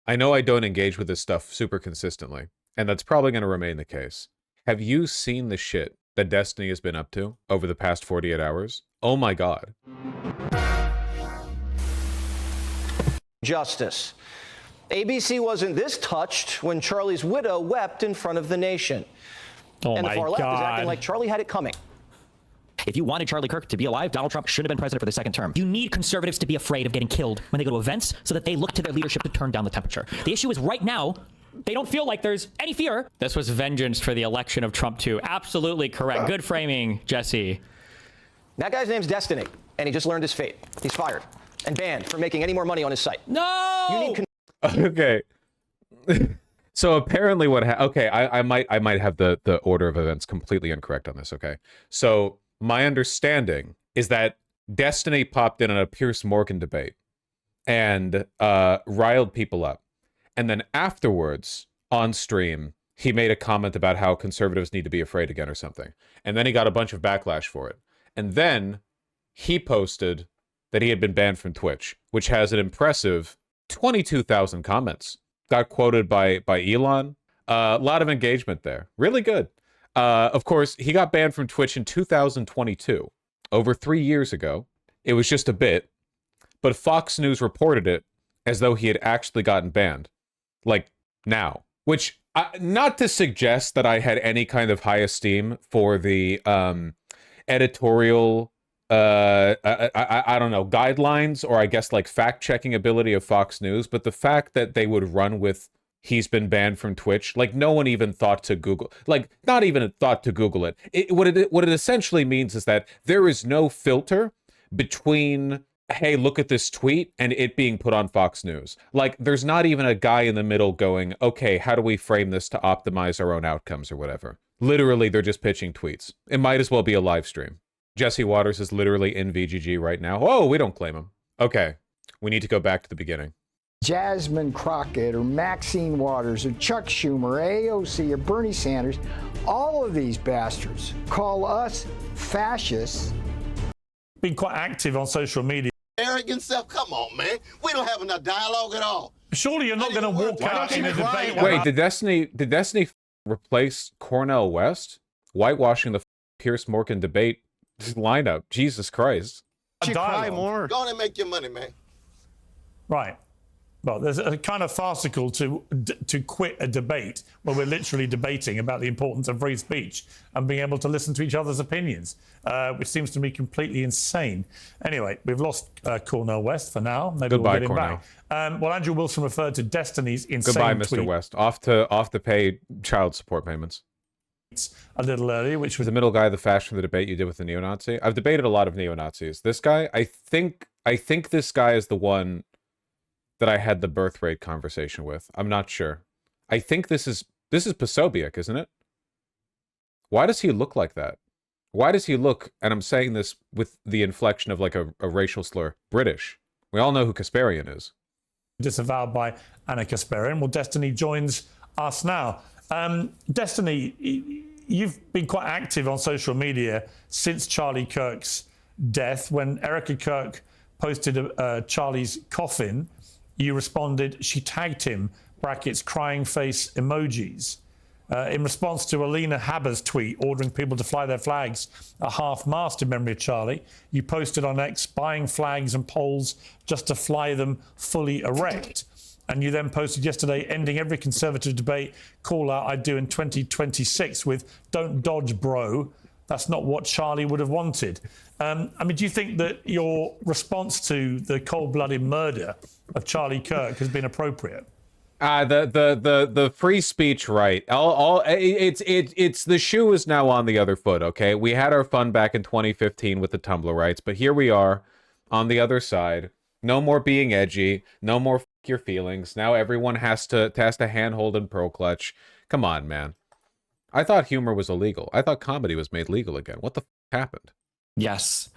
I know I don't engage with this stuff super consistently, and that's probably going to remain the case. Have you seen the shit that Destiny has been up to over the past 48 hours? Oh my god. Justice. ABC wasn't this touched when Charlie's widow wept in front of the nation. Oh and the my far left is God. acting like Charlie had it coming. If you wanted Charlie Kirk to be alive, Donald Trump should have been president for the second term. You need conservatives to be afraid of getting killed when they go to events so that they look to their leadership to turn down the temperature. The issue is right now, they don't feel like there's any fear. This was vengeance for the election of Trump, too. Absolutely correct. Good framing, Jesse. That guy's name's Destiny, and he just learned his fate. He's fired and banned from making any more money on his site. No! You need Okay. So apparently what okay, I might have the order of events completely incorrect on this, okay? So my understanding is that Destiny popped in on a Piers Morgan debate and riled people up. And then afterwards, on stream, he made a comment about how conservatives need to be afraid again or something. And then he got a bunch of backlash for it. And then he posted that he had been banned from Twitch, which has an impressive 22,000 comments. Got quoted by Elon. A lot of engagement there. Really good. Of course, he got banned from Twitch in 2022, over 3 years ago. It was just a bit, but Fox News reported it as though he had actually gotten banned, like now. Which, not to suggest that I had any kind of high esteem for the editorial, I don't know, guidelines, or I guess like fact-checking ability of Fox News, but the fact that they would run with he's been banned from Twitch, like no one even thought to Google, like not even thought to Google it. What it essentially means is that there is no filter between, hey, look at this tweet, and it being put on Fox News. Like there's not even a guy in the middle going, okay, how do we frame this to optimize our own outcomes or whatever. Literally, they're just pitching tweets. It might as well be a live stream. Jesse Waters is literally in VGG right now. Oh, we don't claim him. Okay, we need to go back to the beginning. Jasmine Crockett or Maxine Waters or Chuck Schumer, AOC or Bernie Sanders, all of these bastards call us fascists. Been quite active on social media. Arrogant self, come on, man. We don't have enough dialogue at all. Surely you're not going to walk out in a debate. Wait, did Destiny replace Cornel West? Whitewashing the Piers Morgan debate lineup. Jesus Christ. Cry more. Go on and make your money, man. Right. Well, there's a kind of farcical to quit a debate where we're literally debating about the importance of free speech and being able to listen to each other's opinions, which seems to me completely insane. Anyway, we've lost Cornel West for now. Maybe Goodbye, we'll get him Cornel. back. Well, Andrew Wilson referred to Destiny's insane Goodbye, tweet Mr. West. Off to pay child support payments. a little earlier, which was The middle guy, the fash from the debate you did with the neo-Nazi. I've debated a lot of neo-Nazis. This guy, I think this guy is the one that I had the birth rate conversation with. I'm not sure. I think this is Posobiec, isn't it? Why does he look like that? Why does he look, and I'm saying this with the inflection of like a racial slur, British? We all know who Kasparian is. disavowed by Anna Kasparian. Well, Destiny joins us now. Destiny, you've been quite active on social media since Charlie Kirk's death. When Erica Kirk posted Charlie's coffin, you responded, she tagged him, brackets, crying face emojis. In response to Alina Haber's tweet ordering people to fly their flags at half-mast in memory of Charlie, you posted on X buying flags and poles just to fly them fully erect. And you then posted yesterday, ending every Conservative debate call out I'd do in 2026 with "Don't dodge, bro. That's not what Charlie would have wanted." I mean, do you think that your response to the cold-blooded murder of Charlie Kirk has been appropriate? The free speech right. It's the shoe is now on the other foot. Okay, we had our fun back in 2015 with the Tumblr rights, but here we are on the other side. No more being edgy. No more f your feelings. Now everyone has to handhold and pearl clutch. Come on, man. I thought humor was illegal. I thought comedy was made legal again. What the f happened? Yes.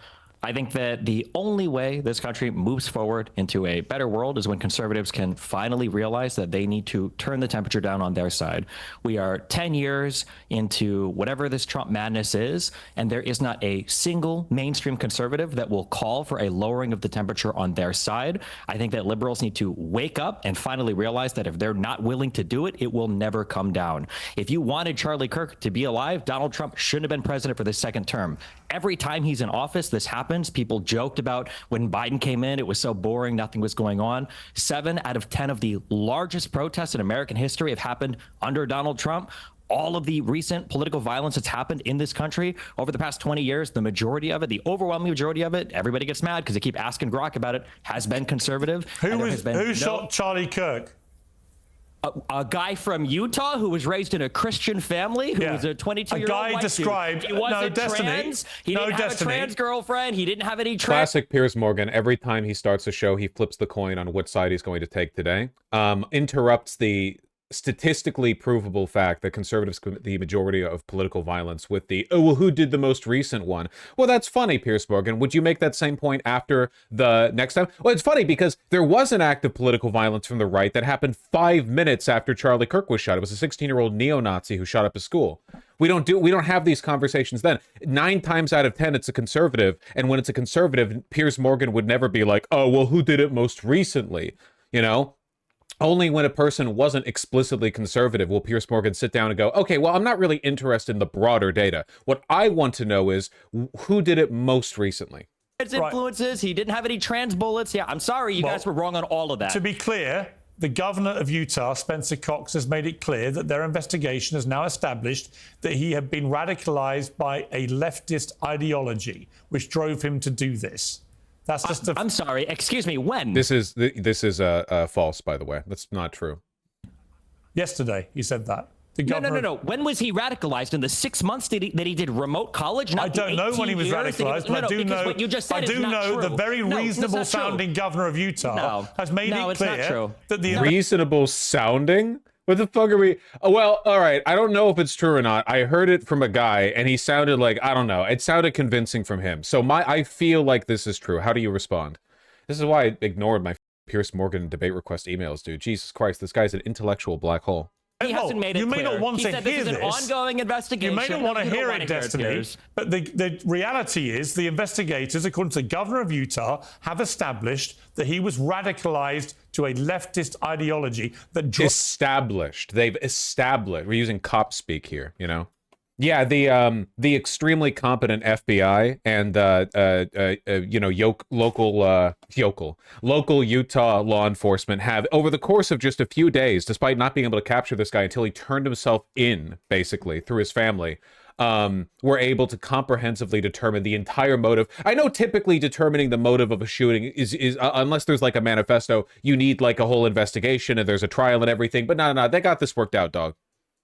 I think that the only way this country moves forward into a better world is when conservatives can finally realize that they need to turn the temperature down on their side. We are 10 years into whatever this Trump madness is, and there is not a single mainstream conservative that will call for a lowering of the temperature on their side. I think that liberals need to wake up and finally realize that if they're not willing to do it, it will never come down. If you wanted Charlie Kirk to be alive, Donald Trump shouldn't have been president for the second term. Every time he's in office, this happens. People joked about when Biden came in, it was so boring, nothing was going on. 7 out of 10 of the largest protests in American history have happened under Donald Trump. All of the recent political violence that's happened in this country over the past 20 years, the majority of it, the overwhelming majority of it, everybody gets mad because they keep asking Grok about it, has been conservative. Who shot Charlie Kirk? A guy from Utah who was raised in a Christian family, who was a 22-year-old guy white described dude. He wasn't trans. He didn't have a trans girlfriend. He didn't have any trans. Classic Piers Morgan. Every time he starts a show, he flips the coin on which side he's going to take today. Interrupts the statistically provable fact that conservatives commit the majority of political violence with the, oh, well, who did the most recent one? Well, that's funny, Piers Morgan. Would you make that same point after the next time? Well, it's funny because there was an act of political violence from the right that happened 5 minutes after Charlie Kirk was shot. It was a 16-year-old neo-Nazi who shot up a school. We don't have these conversations then. 9 times out of 10, it's a conservative. And when it's a conservative, Piers Morgan would never be like, oh, well, who did it most recently? You know? Only when a person wasn't explicitly conservative will Piers Morgan sit down and go, okay, well, I'm not really interested in the broader data. What I want to know is who did it most recently. His influences, he didn't have any trans bullets. Yeah, I'm sorry, you guys were wrong on all of that. To be clear, the governor of Utah, Spencer Cox, has made it clear that their investigation has now established that he had been radicalized by a leftist ideology, which drove him to do this. That's just I'm sorry. Excuse me. When? This is false, by the way. That's not true. Yesterday, he said that. No. When was he radicalized? In the 6 months that he did remote college? Not I don't know when he was radicalized, but I do know. What you just said I do know the very reasonable sounding governor of Utah has made it clear that the reasonable sounding. What the fuck are we? Well, all right. I don't know if it's true or not. I heard it from a guy, and he sounded like, I don't know. It sounded convincing from him. So I feel like this is true. How do you respond? This is why I ignored my Piers Morgan debate request emails, dude. Jesus Christ, this guy's an intellectual black hole. He hasn't made it you may clear. not want he to said hear this is an ongoing investigation. You may not want to hear it, Destiny, but the reality is the investigators, according to the governor of Utah, have established that he was radicalized to a leftist ideology that... Established. They've established. We're using cop speak here, you know? Yeah, the extremely competent FBI and local Utah law enforcement have, over the course of just a few days, despite not being able to capture this guy until he turned himself in, basically through his family, were able to comprehensively determine the entire motive. I know typically determining the motive of a shooting is unless there's like a manifesto, you need like a whole investigation and there's a trial and everything. But no, they got this worked out, dog.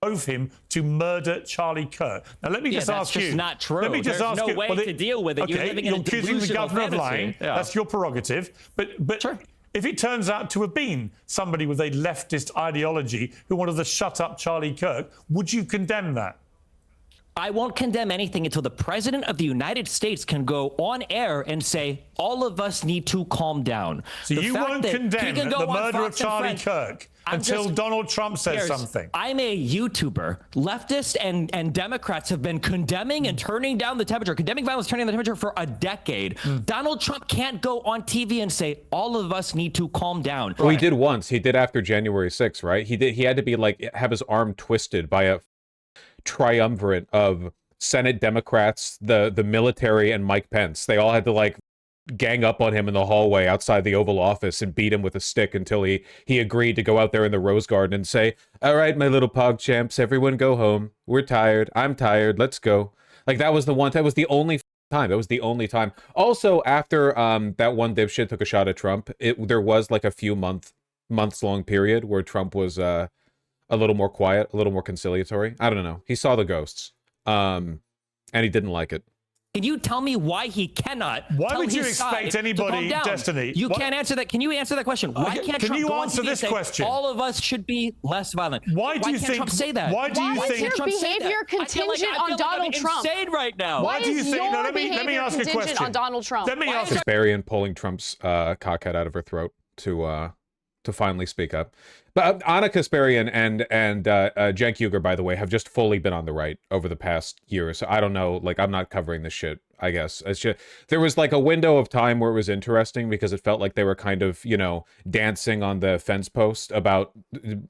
Drove him to murder Charlie Kirk. Now let me just ask you. That's just not true. Let me just ask no you. way to deal with it. Okay, you're living in a accusing the governor of lying. Yeah. That's your prerogative. But sure. If it turns out to have been somebody with a leftist ideology who wanted to shut up Charlie Kirk, would you condemn that? I won't condemn anything until the president of the United States can go on air and say, all of us need to calm down. So you won't condemn the murder of Charlie Kirk until Donald Trump says something. I'm a YouTuber. Leftists and Democrats have been condemning and turning down the temperature, condemning violence, turning down the temperature for a decade. Donald Trump can't go on TV and say, all of us need to calm down. Well, he did once. He did after January 6th, right? He had to be like, have his arm twisted by a triumvirate of Senate Democrats, the military, and Mike Pence. They all had to like gang up on him in the hallway outside the Oval Office and beat him with a stick until he agreed to go out there in the Rose Garden and say, all right, my little pog champs, everyone go home. We're tired. I'm tired. Let's go. Like that was the only time. That was the only time. Also, after that one dipshit took a shot at Trump, there was like a few months long period where Trump was a little more quiet, a little more conciliatory. I don't know. He saw the ghosts, and he didn't like it. Can you tell me why he cannot? Why tell would you his expect side anybody, to calm down? Destiny? You What? can't answer that. Can you answer that question? Why can't Can Trump you go on answer TV and this say, question? all of us should be less violent? Why do you can't think? Trump say that? Why do you Why is think? your Trump say behavior that? I feel contingent like on Donald I'm Trump? insane right now. Why do you is think? your No, let me behavior ask you a contingent question. on Donald Trump? Let me Why ask is you. Kasparian pulling Trump's cockhead out of her throat to finally speak up. But Anna Kasparian and Cenk Uygur, by the way, have just fully been on the right over the past year. So I don't know, like, I'm not covering this shit, I guess. It's just, there was like a window of time where it was interesting because it felt like they were kind of, you know, dancing on the fence post about,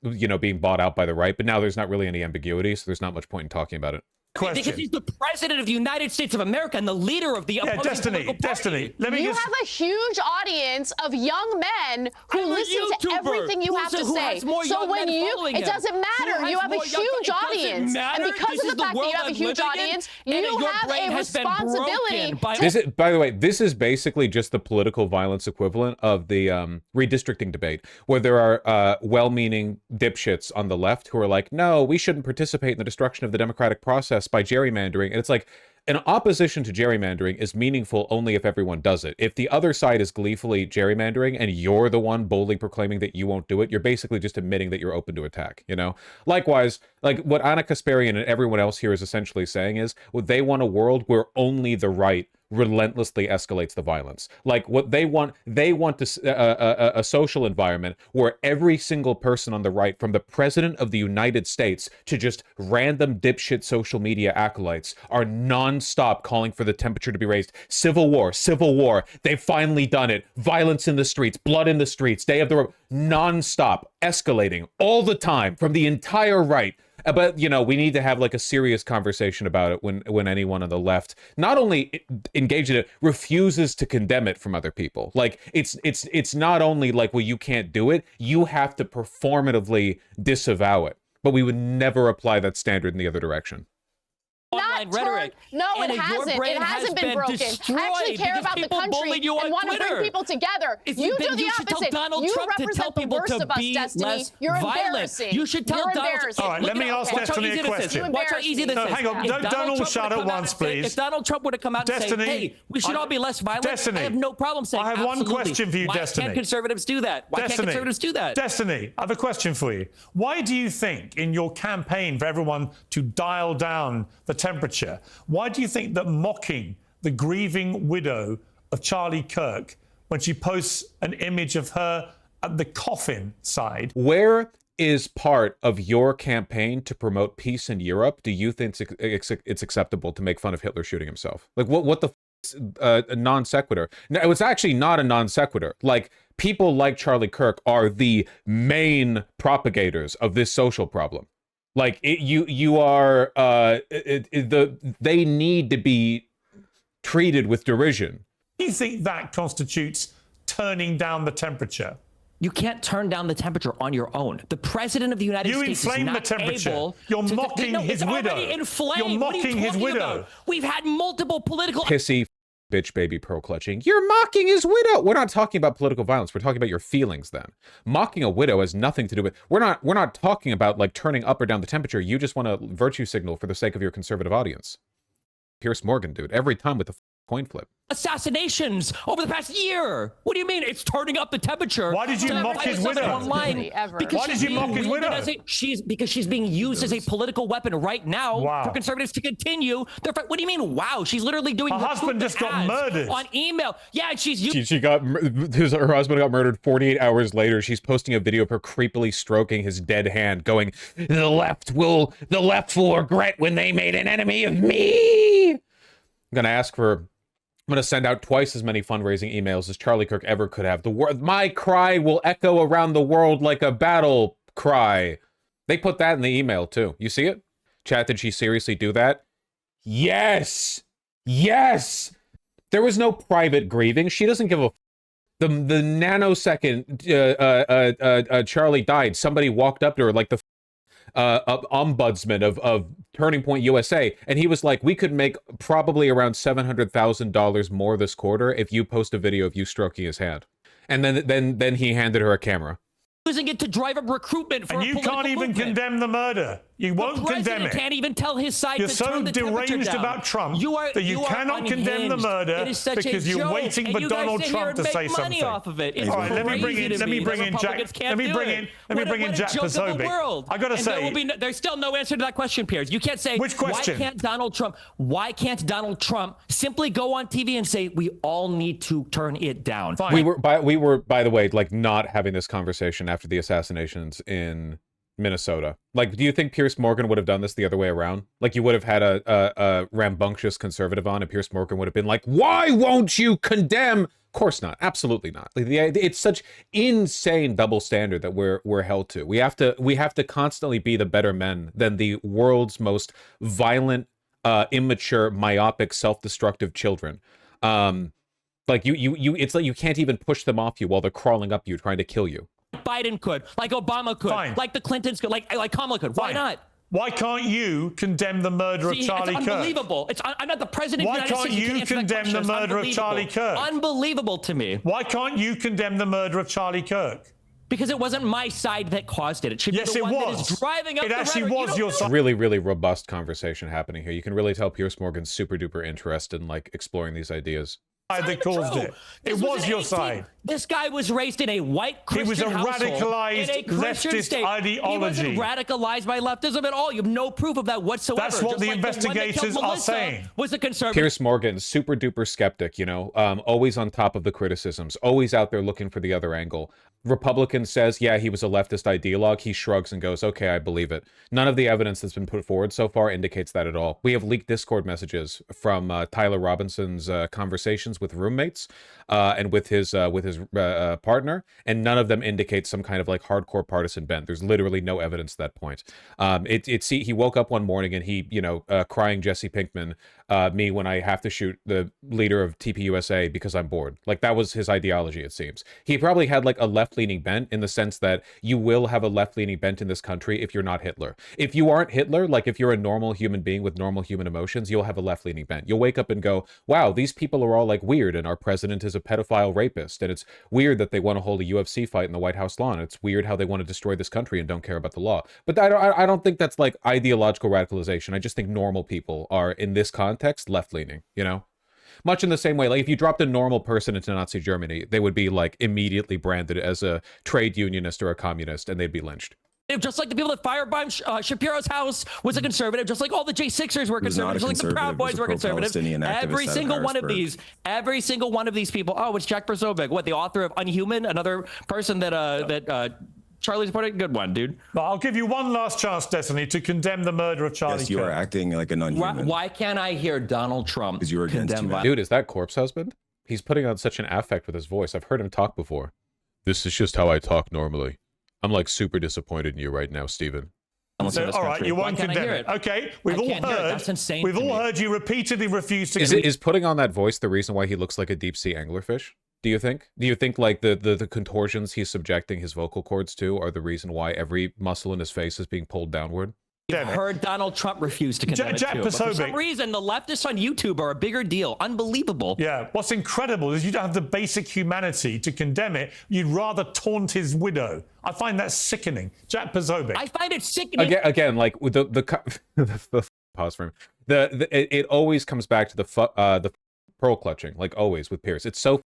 you know, being bought out by the right. But now there's not really any ambiguity, so there's not much point in talking about it. Because he's the president of the United States of America and the leader of the opposing political party. Let me You have a huge audience of young men who I'm a listen to YouTuber everything you have to who say. has more So young when men you, following it him. doesn't matter. Who You has have a more young- huge it doesn't audience, matter. and because This of is the the fact that you world have a I'm huge living in, audience, and you your have brain a has been responsibility. broken by- This is, by the way, this is basically just the political violence equivalent of the redistricting debate, where there are well-meaning dipshits on the left who are like, no, we shouldn't participate in the destruction of the democratic process by gerrymandering. And it's like, an opposition to gerrymandering is meaningful only if everyone does it. If the other side is gleefully gerrymandering and you're the one boldly proclaiming that you won't do it, you're basically just admitting that you're open to attack, you know? Likewise, like what Anna Kasparian and everyone else here is essentially saying is, well, they want a world where only the right relentlessly escalates the violence. Like what they want a social environment where every single person on the right, from the president of the United States to just random dipshit social media acolytes, are non-stop calling for the temperature to be raised. Civil war, they've finally done it. Violence in the streets, blood in the streets, day of the road, non-stop, escalating all the time from the entire right. But, you know, we need to have like a serious conversation about it when anyone on the left not only engaged in it, refuses to condemn it from other people. Like it's not only like, well, you can't do it, you have to performatively disavow it. But we would never apply that standard in the other direction. Online rhetoric. No, and it hasn't. It hasn't been broken. I actually care about the country and want to bring people together. You do the opposite. You represent the worst of us, Destiny. You're embarrassing. You should tell You're Donald. embarrassing. All right, let me ask Destiny a question. Watch how easy this No, is. hang on. If Don't all Trump shout would've at come out once, and say- please. If Donald Trump would have come out and Destiny, say, hey, we should all be less violent, Destiny, I have no problem saying I have one absolutely. question for you, Why Destiny. can't conservatives do that? Why can't conservatives do that? Destiny, I have a question for you. Why do you think in your campaign for everyone to dial down the temperature, why do you think that mocking the grieving widow of Charlie Kirk when she posts an image of her at the coffin side? Where is part of your campaign to promote peace in Europe? Do you think it's acceptable to make fun of Hitler shooting himself? Like what the a non sequitur? No, it's actually not a non sequitur. Like people like Charlie Kirk are the main propagators of this social problem. Like they need to be treated with derision. Do you think that constitutes turning down the temperature? You can't turn down the temperature on your own. The president of the United States is inflame the not temperature. able You're to... mocking his it's widow. Already inflamed. You're What are you mocking his talking widow. about? We've had multiple political... Pissy bitch baby pearl clutching. You're mocking his widow. We're not talking about political violence. We're talking about your feelings then. Mocking a widow has nothing to do with... We're not talking about like turning up or down the temperature. You just want to virtue signal for the sake of your conservative audience. Piers Morgan, dude. Every time with the coin flip. Assassinations over the past year. What do you mean it's turning up the temperature? Why did you mock his widow? Online? Because Why did you mock his widow? Because she's being used as a political weapon right now Wow. for conservatives to continue their fight. What do you mean, wow? She's literally doing Her husband just got ads murdered. on email. Yeah, and she's using... Her husband got murdered 48 hours later. She's posting a video of her creepily stroking his dead hand, going, the left will regret when they made an enemy of me. I'm gonna send out twice as many fundraising emails as Charlie Kirk ever could have. My cry will echo around the world like a battle cry. They put that in the email too. You see it? Chat, did she seriously do that? Yes! Yes! There was no private grieving. She doesn't give a... The nanosecond Charlie died, somebody walked up to her like the ombudsman of Turning Point USA, and he was like, we could make probably around $700,000 more this quarter if you post a video of you stroking his hand. And then he handed her a camera. Using it to drive up recruitment for And a you political can't even movement. condemn the murder. You won't condemn it. Can't even tell his side. You're to so turn the deranged down. about Trump that you cannot unhinged. condemn the murder it is such because a you're joke, waiting and for you guys Donald sit here Trump and to say make money something. off of it. It's All right, let me bring in Jack Posobiec. I gotta say, there's still no answer to that question, Piers. You can't say which question? Why can't Donald Trump simply go on TV and say we all need to turn it down? Fine. We were by the way, like, not having this conversation after the assassinations in Minnesota. Like, do you think Piers Morgan would have done this the other way around? Like, you would have had a rambunctious conservative on, and Piers Morgan would have been like, "Why won't you condemn?" Of course not. Absolutely not. Like, it's such insane double standard that we're held to. We have to constantly be the better men than the world's most violent, immature, myopic, self-destructive children. Like it's like you can't even push them off you while they're crawling up you trying to kill you. Biden could, like Obama could, like the Clintons could, like Kamala could. Why not? Why can't you condemn the murder of Charlie Kirk? It's unbelievable. I'm not the president of the United States. Why can't you condemn the murder of Charlie Kirk? Unbelievable to me. Why can't you condemn the murder of Charlie Kirk? Because it wasn't my side that caused it. It should be the one that is driving up the rhetoric. It actually was your side. Really, really robust conversation happening here. You can really tell Piers Morgan's super duper interested in, like, exploring these ideas. That caused it. It was your side. This guy was raised in a white Christian household. He was a radicalized leftist ideology. He wasn't radicalized by leftism at all. You have no proof of that whatsoever. That's what the investigators are saying. Was a conservative. Piers Morgan, super duper skeptic, you know, always on top of the criticisms, always out there looking for the other angle. Republican says, yeah, he was a leftist ideologue. He shrugs and goes, okay, I believe it. None of the evidence that's been put forward so far indicates that at all. We have leaked Discord messages from Tyler Robinson's conversations with roommates and with his partner, and none of them indicate some kind of like hardcore partisan bent. There's literally no evidence at that point. He woke up one morning and he, crying Jesse Pinkman, me when I have to shoot the leader of TPUSA because I'm bored. Like, that was his ideology, it seems. He probably had like a left-leaning bent in the sense that you will have a left-leaning bent in this country if you're not Hitler. If you aren't Hitler, like if you're a normal human being with normal human emotions, you'll have a left-leaning bent. You'll wake up and go, wow, these people are all like weird and our president is a pedophile rapist, and it's weird that they want to hold a UFC fight in the White House lawn. It's weird how they want to destroy this country and don't care about the law. But I don't think that's like ideological radicalization. I just think normal people are, in this context, left-leaning, you know? Much in the same way, like if you dropped a normal person into Nazi Germany, they would be like immediately branded as a trade unionist or a communist, and they'd be lynched. Just like the people that firebombed Shapiro's house was a conservative, just like all the J6ers were conservative, just like the Proud Boys were conservative. Every single one of these people. Oh, it's Jack Posobiec, what, the author of Unhuman, another person that Charlie's supporting. Good one, dude. But I'll give you one last chance, Destiny, to condemn the murder of Charlie Kirk. Yes, you are acting like an unhuman. Why can't I hear Donald Trump condemn violence? Dude, is that Corpse Husband? He's putting on such an affect with his voice. I've heard him talk before. This is just how I talk normally. I'm like super disappointed in you right now, Steven. So, all right, you won't condemn it. Okay, we've all heard. That's insane. We've all heard you repeatedly refuse to. Is putting on that voice the reason why he looks like a deep sea anglerfish? Do you think? Do you think like the contortions he's subjecting his vocal cords to are the reason why every muscle in his face is being pulled downward? You've heard Donald Trump refuse to condemn it too. But for some reason, the leftists on YouTube are a bigger deal. Unbelievable. Yeah. What's incredible is you don't have the basic humanity to condemn it. You'd rather taunt his widow. I find that sickening. Jack Posobiec. I find it sickening. Again, like with the pause for him. It always comes back to the pearl clutching, like always with Piers. It's so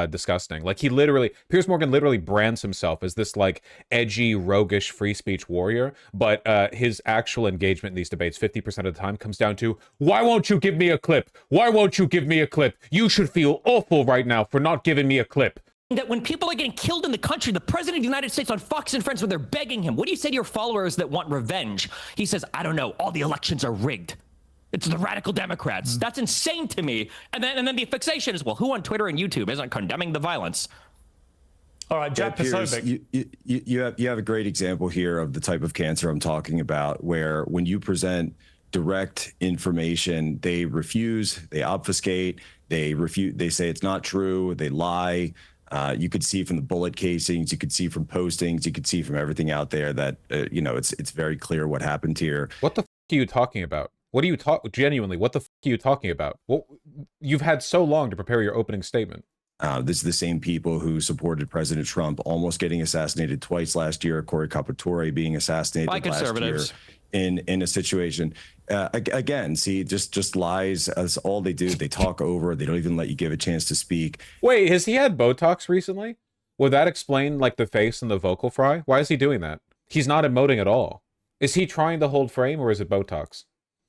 disgusting. Like Piers Morgan literally brands himself as this like edgy, roguish free speech warrior, but his actual engagement in these debates 50% of the time comes down to, why won't you give me a clip? Why won't you give me a clip? You should feel awful right now for not giving me a clip. That when people are getting killed in the country, the president of the United States on Fox and Friends, when they're begging him, what do you say to your followers that want revenge? He says, I don't know, all the elections are rigged. It's the radical Democrats. That's insane to me. And then the fixation is, well, who on Twitter and YouTube isn't condemning the violence? All right, Jack Posobiec. You have a great example here of the type of cancer I'm talking about, where when you present direct information, they refuse, they obfuscate, they refute, they say it's not true, they lie. You could see from the bullet casings, you could see from postings, you could see from everything out there that it's very clear what happened here. What the f are you talking about? What are you genuinely? What the f are you talking about? Well, you've had so long to prepare your opening statement. This is the same people who supported President Trump almost getting assassinated twice last year. Cory Capatore being assassinated by last year. in a situation. Again, see, just lies as all they do. They talk over. They don't even let you give a chance to speak. Wait, has he had Botox recently? Would that explain like the face and the vocal fry? Why is he doing that? He's not emoting at all. Is he trying to hold frame or is it Botox?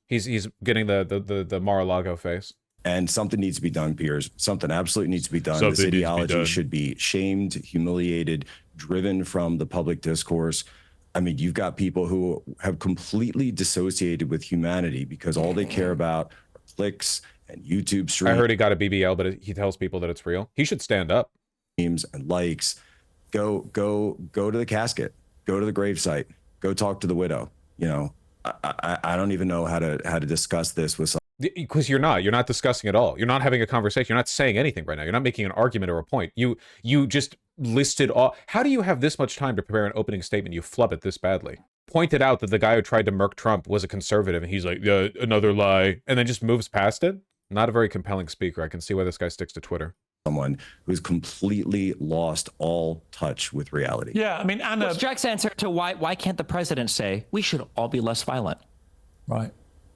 He's getting the Mar-a-Lago face. And something needs to be done, Piers. Something absolutely needs to be done. This ideology should be shamed, humiliated, driven from the public discourse. I mean, you've got people who have completely dissociated with humanity because all they care about are clicks and YouTube streams. I heard he got a BBL, but he tells people that it's real. He should stand up. And likes. Go to the casket. Go to the gravesite. Go talk to the widow. You know, I don't even know how to discuss this with someone. Because you're not discussing at all. You're not having a conversation. You're not saying anything right now. You're not making an argument or a point. You just listed all. How do you have this much time to prepare an opening statement? You flub it this badly. Pointed out that the guy who tried to murk Trump was a conservative, and he's like, yeah, another lie, and then just moves past it. Not a very compelling speaker. I can see why this guy sticks to Twitter. Someone who's completely lost all touch with reality. Yeah, I mean, Anna. What's Jack's answer to why can't the president say we should all be less violent? Right.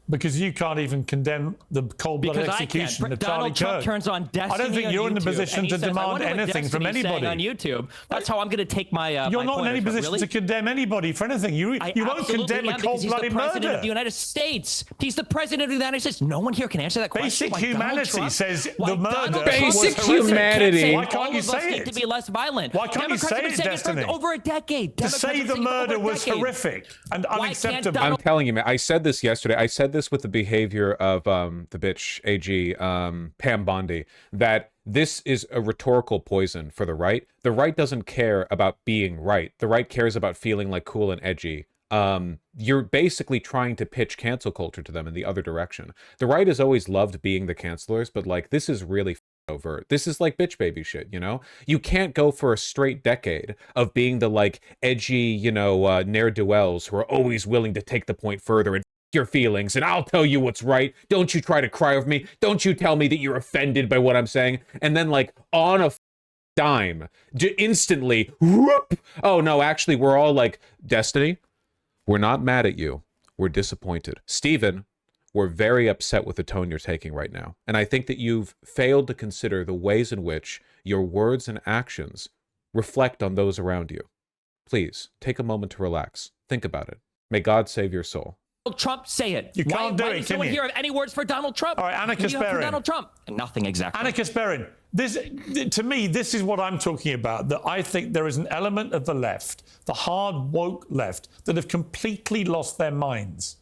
Because you can't even condemn the cold-blooded execution of Charlie Donald Trump Kirk. Turns on Destiny. I don't think you're in the position to demand anything from anybody on YouTube. That's how I'm going to take my. You're not in any position to condemn anybody for anything. You won't condemn a cold-blooded murder. He's the president of the United States. He's the president of the United States. No one here can answer that question. Basic humanity says the murder. Basic humanity. Why can't you say it? To be less violent. Why can't you say it, Destiny? For over a decade. To say the murder was horrific and unacceptable. I'm telling you, man. I said this yesterday. I said this with the behavior of the bitch AG Pam Bondi, that this is a rhetorical poison for the right. The right doesn't care about being right. The right cares about feeling like cool and edgy. You're basically trying to pitch cancel culture to them in the other direction. The right has always loved being the cancelers, but like this is really overt. This is like bitch baby shit, you know? You can't go for a straight decade of being the like edgy, you know, ne'er-do-wells who are always willing to take the point further and your feelings, and I'll tell you what's right. Don't you try to cry over me. Don't you tell me that you're offended by what I'm saying. And then like on a dime, instantly, whoop, oh no, actually we're all like, Destiny, we're not mad at you. We're disappointed. Stephen, we're very upset with the tone you're taking right now. And I think that you've failed to consider the ways in which your words and actions reflect on those around you. Please, take a moment to relax. Think about it. May God save your soul. Trump, say it. You can't do it, can you? Hear any words for Donald Trump? All right, Anna Kasparin. Donald Trump. Nothing exactly. Anna Kasparin. This, to me, this is what I'm talking about, that I think there is an element of the left, the hard woke left, that have completely lost their minds.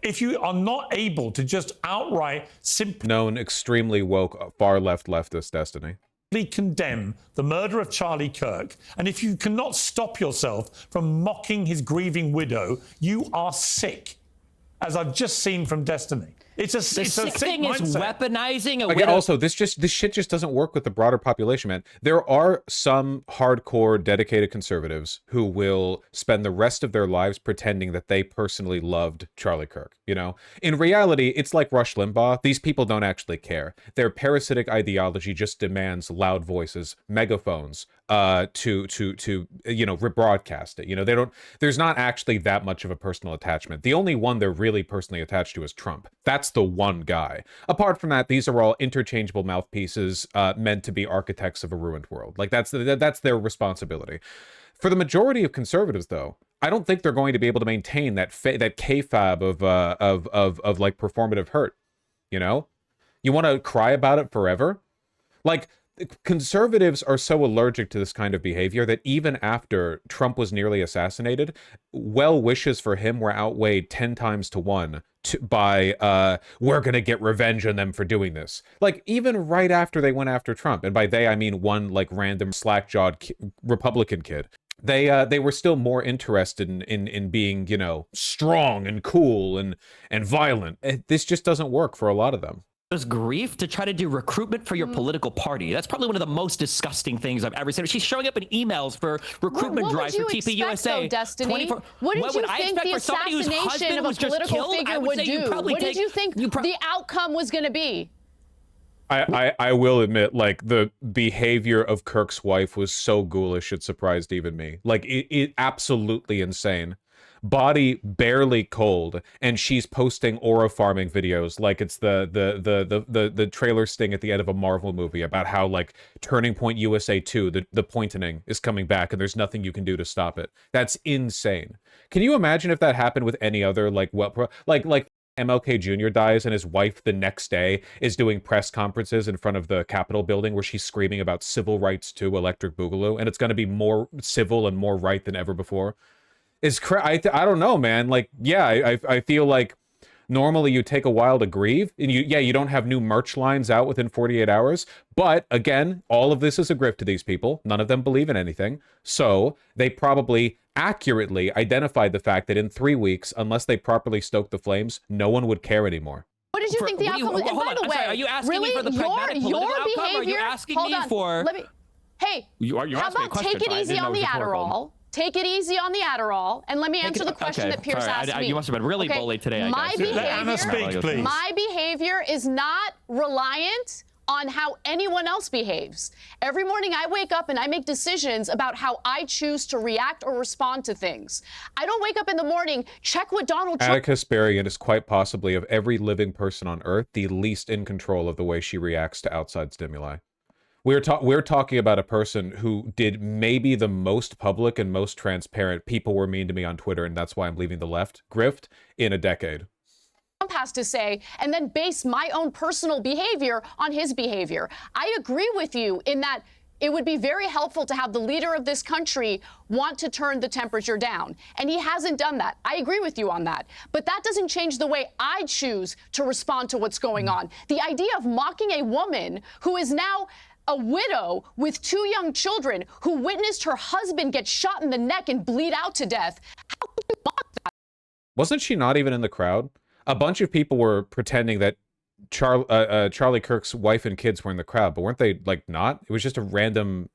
If you are not able to just outright simply known extremely woke far left leftist Destiny condemn the murder of Charlie Kirk, and if you cannot stop yourself from mocking his grieving widow, you are sick, as I've just seen from Destiny. It's a sick thing mindset. is weaponizing a widow. Also, this shit just doesn't work with the broader population, man. There are some hardcore, dedicated conservatives who will spend the rest of their lives pretending that they personally loved Charlie Kirk. You know, in reality, it's like Rush Limbaugh. These people don't actually care. Their parasitic ideology just demands loud voices, megaphones, to you know, rebroadcast it. You know, they don't. There's not actually that much of a personal attachment. The only one they're really personally attached to is Trump. That's the one guy. Apart from that, these are all interchangeable mouthpieces meant to be architects of a ruined world. Like that's their responsibility. For the majority of conservatives, though, I don't think they're going to be able to maintain that kayfabe of like performative hurt. You know, you want to cry about it forever, like. Conservatives are so allergic to this kind of behavior that even after Trump was nearly assassinated, well wishes for him were outweighed 10 times to 1 by we're going to get revenge on them for doing this. Like even right after they went after Trump, and by they I mean one like random slack-jawed Republican kid. They were still more interested in being, you know, strong and cool and violent. This just doesn't work for a lot of them. Grief to try to do recruitment for your political party. That's probably one of the most disgusting things I've ever seen. She's showing up in emails for recruitment drives for TPUSA. Destiny? What did you think the assassination of a political figure would do? What did you think the outcome was going to be? I will admit, like, the behavior of Kirk's wife was so ghoulish it surprised even me. Like, it absolutely insane. body barely cold, and she's posting aura farming videos like it's the trailer sting at the end of a Marvel movie about how like Turning Point USA 2, the pointing is coming back and there's nothing you can do to stop it. That's insane. Can you imagine if that happened with any other like like MLK Jr. dies and his wife the next day is doing press conferences in front of the Capitol building where she's screaming about civil rights to Electric Boogaloo, and it's going to be more civil and more right than ever before? I don't know, man. Like, yeah, I feel like normally you take a while to grieve, and you don't have new merch lines out within 48 hours. But again, all of this is a grift to these people. None of them believe in anything. So they probably accurately identified the fact that in 3 weeks, unless they properly stoke the flames, no one would care anymore. What did you think the outcome was? And by the way, are you asking really, me for the pragmatic political outcome? Or are you asking me for... Hey, how about take it easy on the Adderall? Take it easy on the Adderall, and let me answer the question that Piers asked me. You must have been really bullied today, I guess. My behavior is not reliant on how anyone else behaves. Every morning I wake up and I make decisions about how I choose to react or respond to things. I don't wake up in the morning, check what Donald Trump... Attica Sparian is quite possibly, of every living person on Earth, the least in control of the way she reacts to outside stimuli. We're talking about a person who did maybe the most public and most transparent "people were mean to me on Twitter and that's why I'm leaving the left" grift in a decade. Trump has to say, and then base my own personal behavior on his behavior. I agree with you in that it would be very helpful to have the leader of this country want to turn the temperature down. And he hasn't done that. I agree with you on that. But that doesn't change the way I choose to respond to what's going on. The idea of mocking a woman who is now a widow with 2 young children, who witnessed her husband get shot in the neck and bleed out to death. How could you mock that? Wasn't she not even in the crowd? A bunch of people were pretending that Charlie Kirk's wife and kids were in the crowd, but weren't they, like, not? It was just a random,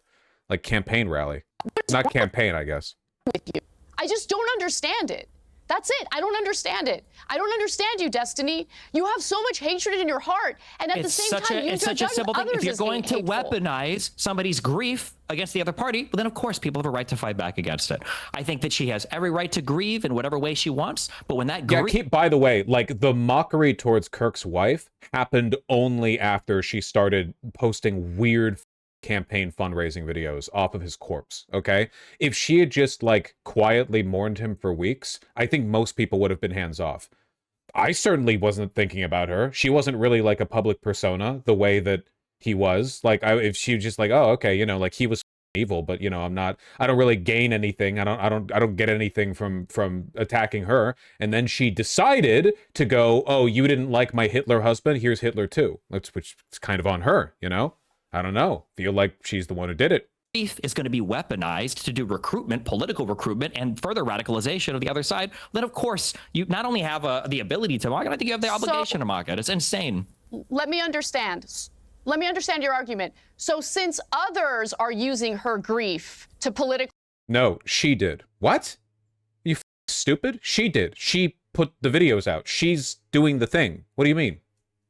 like, campaign rally. Not campaign, I guess. With you. I just don't understand it. That's it. I don't understand it. I don't understand you, Destiny. You have so much hatred in your heart, and at the same time, you judge others. If you're going to hateful. weaponize somebody's grief against the other party, well, then of course people have a right to fight back against it. I think that she has every right to grieve in whatever way she wants, but when that by the way, like, the mockery towards Kirk's wife happened only after she started posting weird campaign fundraising videos off of his corpse. Okay, if she had just like quietly mourned him for weeks, I think most people would have been hands off. I certainly wasn't thinking about her. She wasn't really like a public persona the way that he was. Like, if she was just like, oh, okay, you know, like, he was evil, but, you know, I don't really gain anything. I don't get anything from attacking her. And then she decided to go, oh, you didn't like my Hitler husband, here's Hitler too. Which is kind of on her, you know? I don't know. Feel like she's the one who did it. Grief is going to be weaponized to do recruitment, political recruitment, and further radicalization of the other side. Then, of course, you not only have the ability to mock it, I think you have the obligation to mock it. It's insane. Let me understand. Let me understand your argument. So since others are using her grief to political... No, she did. What? You stupid? She did. She put the videos out. She's doing the thing. What do you mean?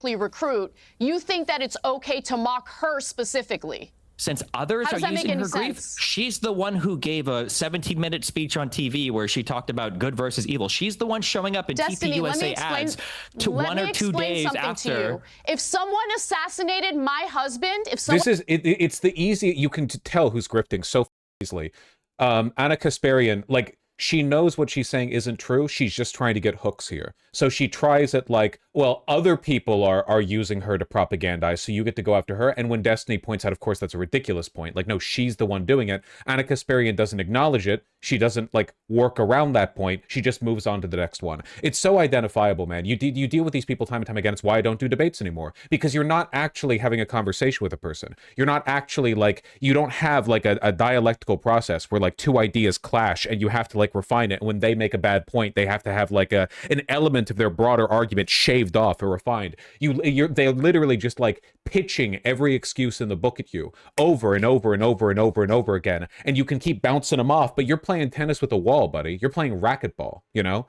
Recruit, you think that it's okay to mock her specifically? Since others are using her grief, she's the one who gave a 17-minute speech on TV where she talked about good versus evil. She's the one showing up in Destiny, TPUSA ads to 1 or 2 days after. If someone assassinated my husband, if someone... This is, it's the easy, you can tell who's grifting so easily. Anna Kasparian, like, she knows what she's saying isn't true. She's just trying to get hooks here. So she tries it like, well, other people are using her to propagandize, so you get to go after her. And when Destiny points out, of course, that's a ridiculous point. Like, no, she's the one doing it. Anna Kasparian doesn't acknowledge it. She doesn't, like, work around that point. She just moves on to the next one. It's so identifiable, man. You deal with these people time and time again. It's why I don't do debates anymore. Because you're not actually having a conversation with a person. You're not actually, like, you don't have, like, a dialectical process where, like, 2 ideas clash and you have to, like, refine it. And when they make a bad point, they have to have, like, an element of their broader argument shaved off or refined. They're literally just, like, pitching every excuse in the book at you over and over and over and over and over again. And you can keep bouncing them off, but you're playing tennis with a wall, buddy. You're playing racquetball, you know?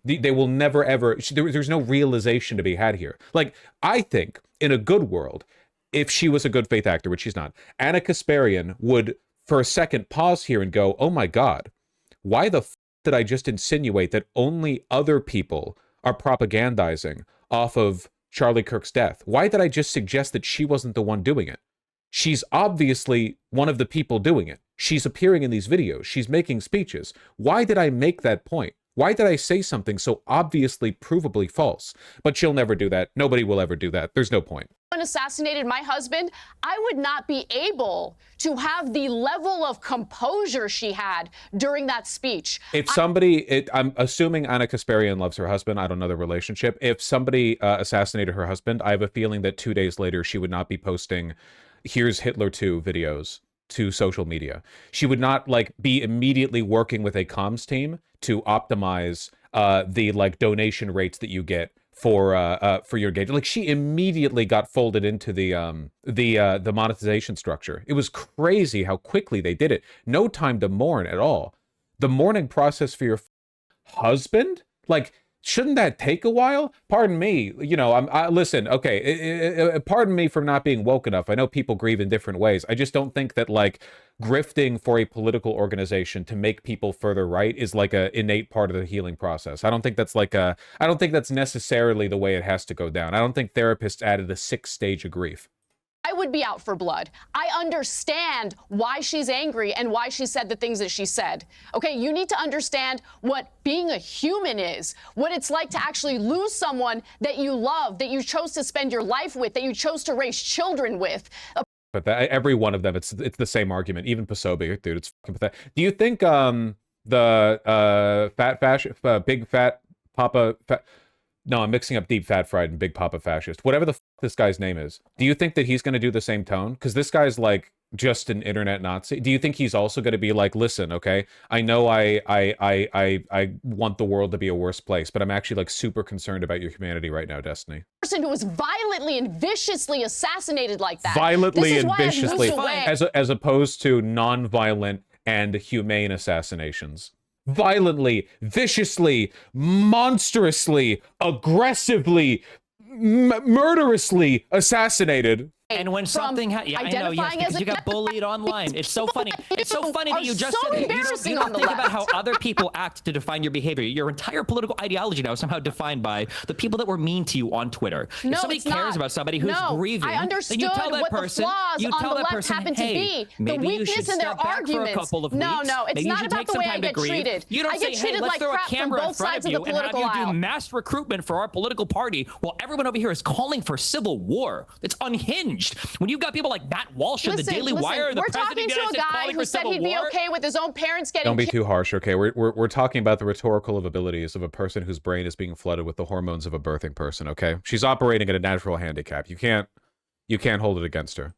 They will never, ever... There's no realization to be had here. Like, I think, in a good world, if she was a good faith actor, which she's not, Anna Kasparian would, for a second, pause here and go, oh my God, why the did I just insinuate that only other people are propagandizing off of Charlie Kirk's death? Why did I just suggest that she wasn't the one doing it? She's obviously one of the people doing it. She's appearing in these videos. She's making speeches. Why did I make that point? Why did I say something so obviously, provably false? But she'll never do that. Nobody will ever do that. There's no point. Assassinated my husband, I would not be able to have the level of composure she had during that speech. If somebody, I'm assuming Anna Kasparian loves her husband. I don't know the relationship. If somebody assassinated her husband, I have a feeling that 2 days later she would not be posting "Here's Hitler 2" videos to social media. She would not like be immediately working with a comms team to optimize the like donation rates that you get for your engagement. Like, she immediately got folded into the monetization structure. It was crazy how quickly they did it. No time to mourn at all. The mourning process for your husband, like, shouldn't that take a while? Pardon me, you know, listen, okay, pardon me for not being woke enough. I know people grieve in different ways. I just don't think that, like, grifting for a political organization to make people further right is like a innate part of the healing process. I don't think that's necessarily the way it has to go down. I don't think therapists added a 6th stage of grief. I would be out for blood. I understand why she's angry and why she said the things that she said. Okay, you need to understand what being a human is, what it's like to actually lose someone that you love, that you chose to spend your life with, that you chose to raise children with. But every one of them, it's the same argument. Even Pasobi, dude, it's fucking pathetic. Do you think big fat papa no, I'm mixing up deep fat fried and big papa fascist, whatever the this guy's name is, do you think that he's going to do the same tone? Because this guy's like just an internet Nazi. Do you think he's also going to be like, listen, okay, I know I want the world to be a worse place, but I'm actually like super concerned about your humanity right now, Destiny. Person who was violently and viciously assassinated like that. Violently and viciously, as opposed to non-violent and humane assassinations. Violently, viciously, monstrously, aggressively, murderously assassinated. And when something I know, yes, because you got bullied online. It's so funny. It's so funny that you just said that. You don't think about how other people act to define your behavior. Your entire political ideology now is somehow defined by the people that were mean to you on Twitter. No, if somebody cares about somebody who's grieving, I understood then you tell that what person, the flaws on the left happen to be. The weakness in their arguments. No, it's not about the way I get treated. You don't I get treated like crap from both sides of the political aisle. And have you do mass recruitment for our political party while everyone over here is calling for civil war. It's unhinged. When you've got people like Matt Walsh of the Daily Wire, the president we're talking to a guy who said he'd be okay with his own parents getting. Don't be too harsh, okay? We're talking about the rhetorical abilities of a person whose brain is being flooded with the hormones of a birthing person, okay? She's operating at a natural handicap. You can't hold it against her.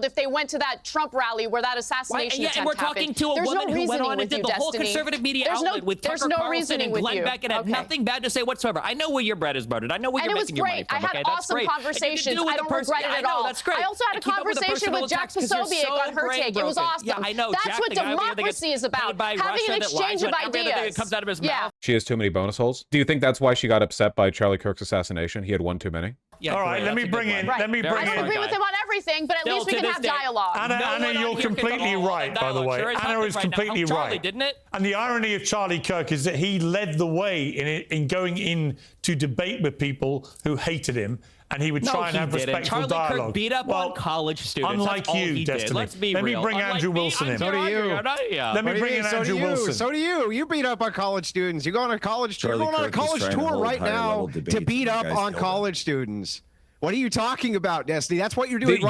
If they went to that Trump rally where that assassination attempt and we're talking to a woman who went on and did the whole conservative media outlet with Tucker Carlson and Glenn Beck and had nothing bad to say whatsoever. I know where your bread is buttered. I know where you're making your money from. I had awesome conversations. I don't regret it at all. That's great. I also had a conversation with Jack Posobiec on her take. It was awesome. Yeah, I know. That's what democracy is about. Having an exchange of ideas. Comes out of his mouth. She has too many bonus holes. Do you think that's why she got upset by Charlie Kirk's assassination? He had one too many. Yeah, all right, let me bring in. I don't agree with him on everything, but at least we can have dialogue. Anna, you're completely right, by the way. Anna is completely right. Didn't it? And the irony of Charlie Kirk is that he led the way in going in to debate with people who hated him, and he would try and have respectful dialogue. Charlie Kirk beat up on college students. Unlike you, Destiny. Let's be real. Let me bring Andrew Wilson in. So do you. Let me bring in Andrew Wilson. So do you. You beat up on college students. You're going on a college tour. You're going on a college tour right now to beat up on college students. What are you talking about, Destiny? That's what you're doing.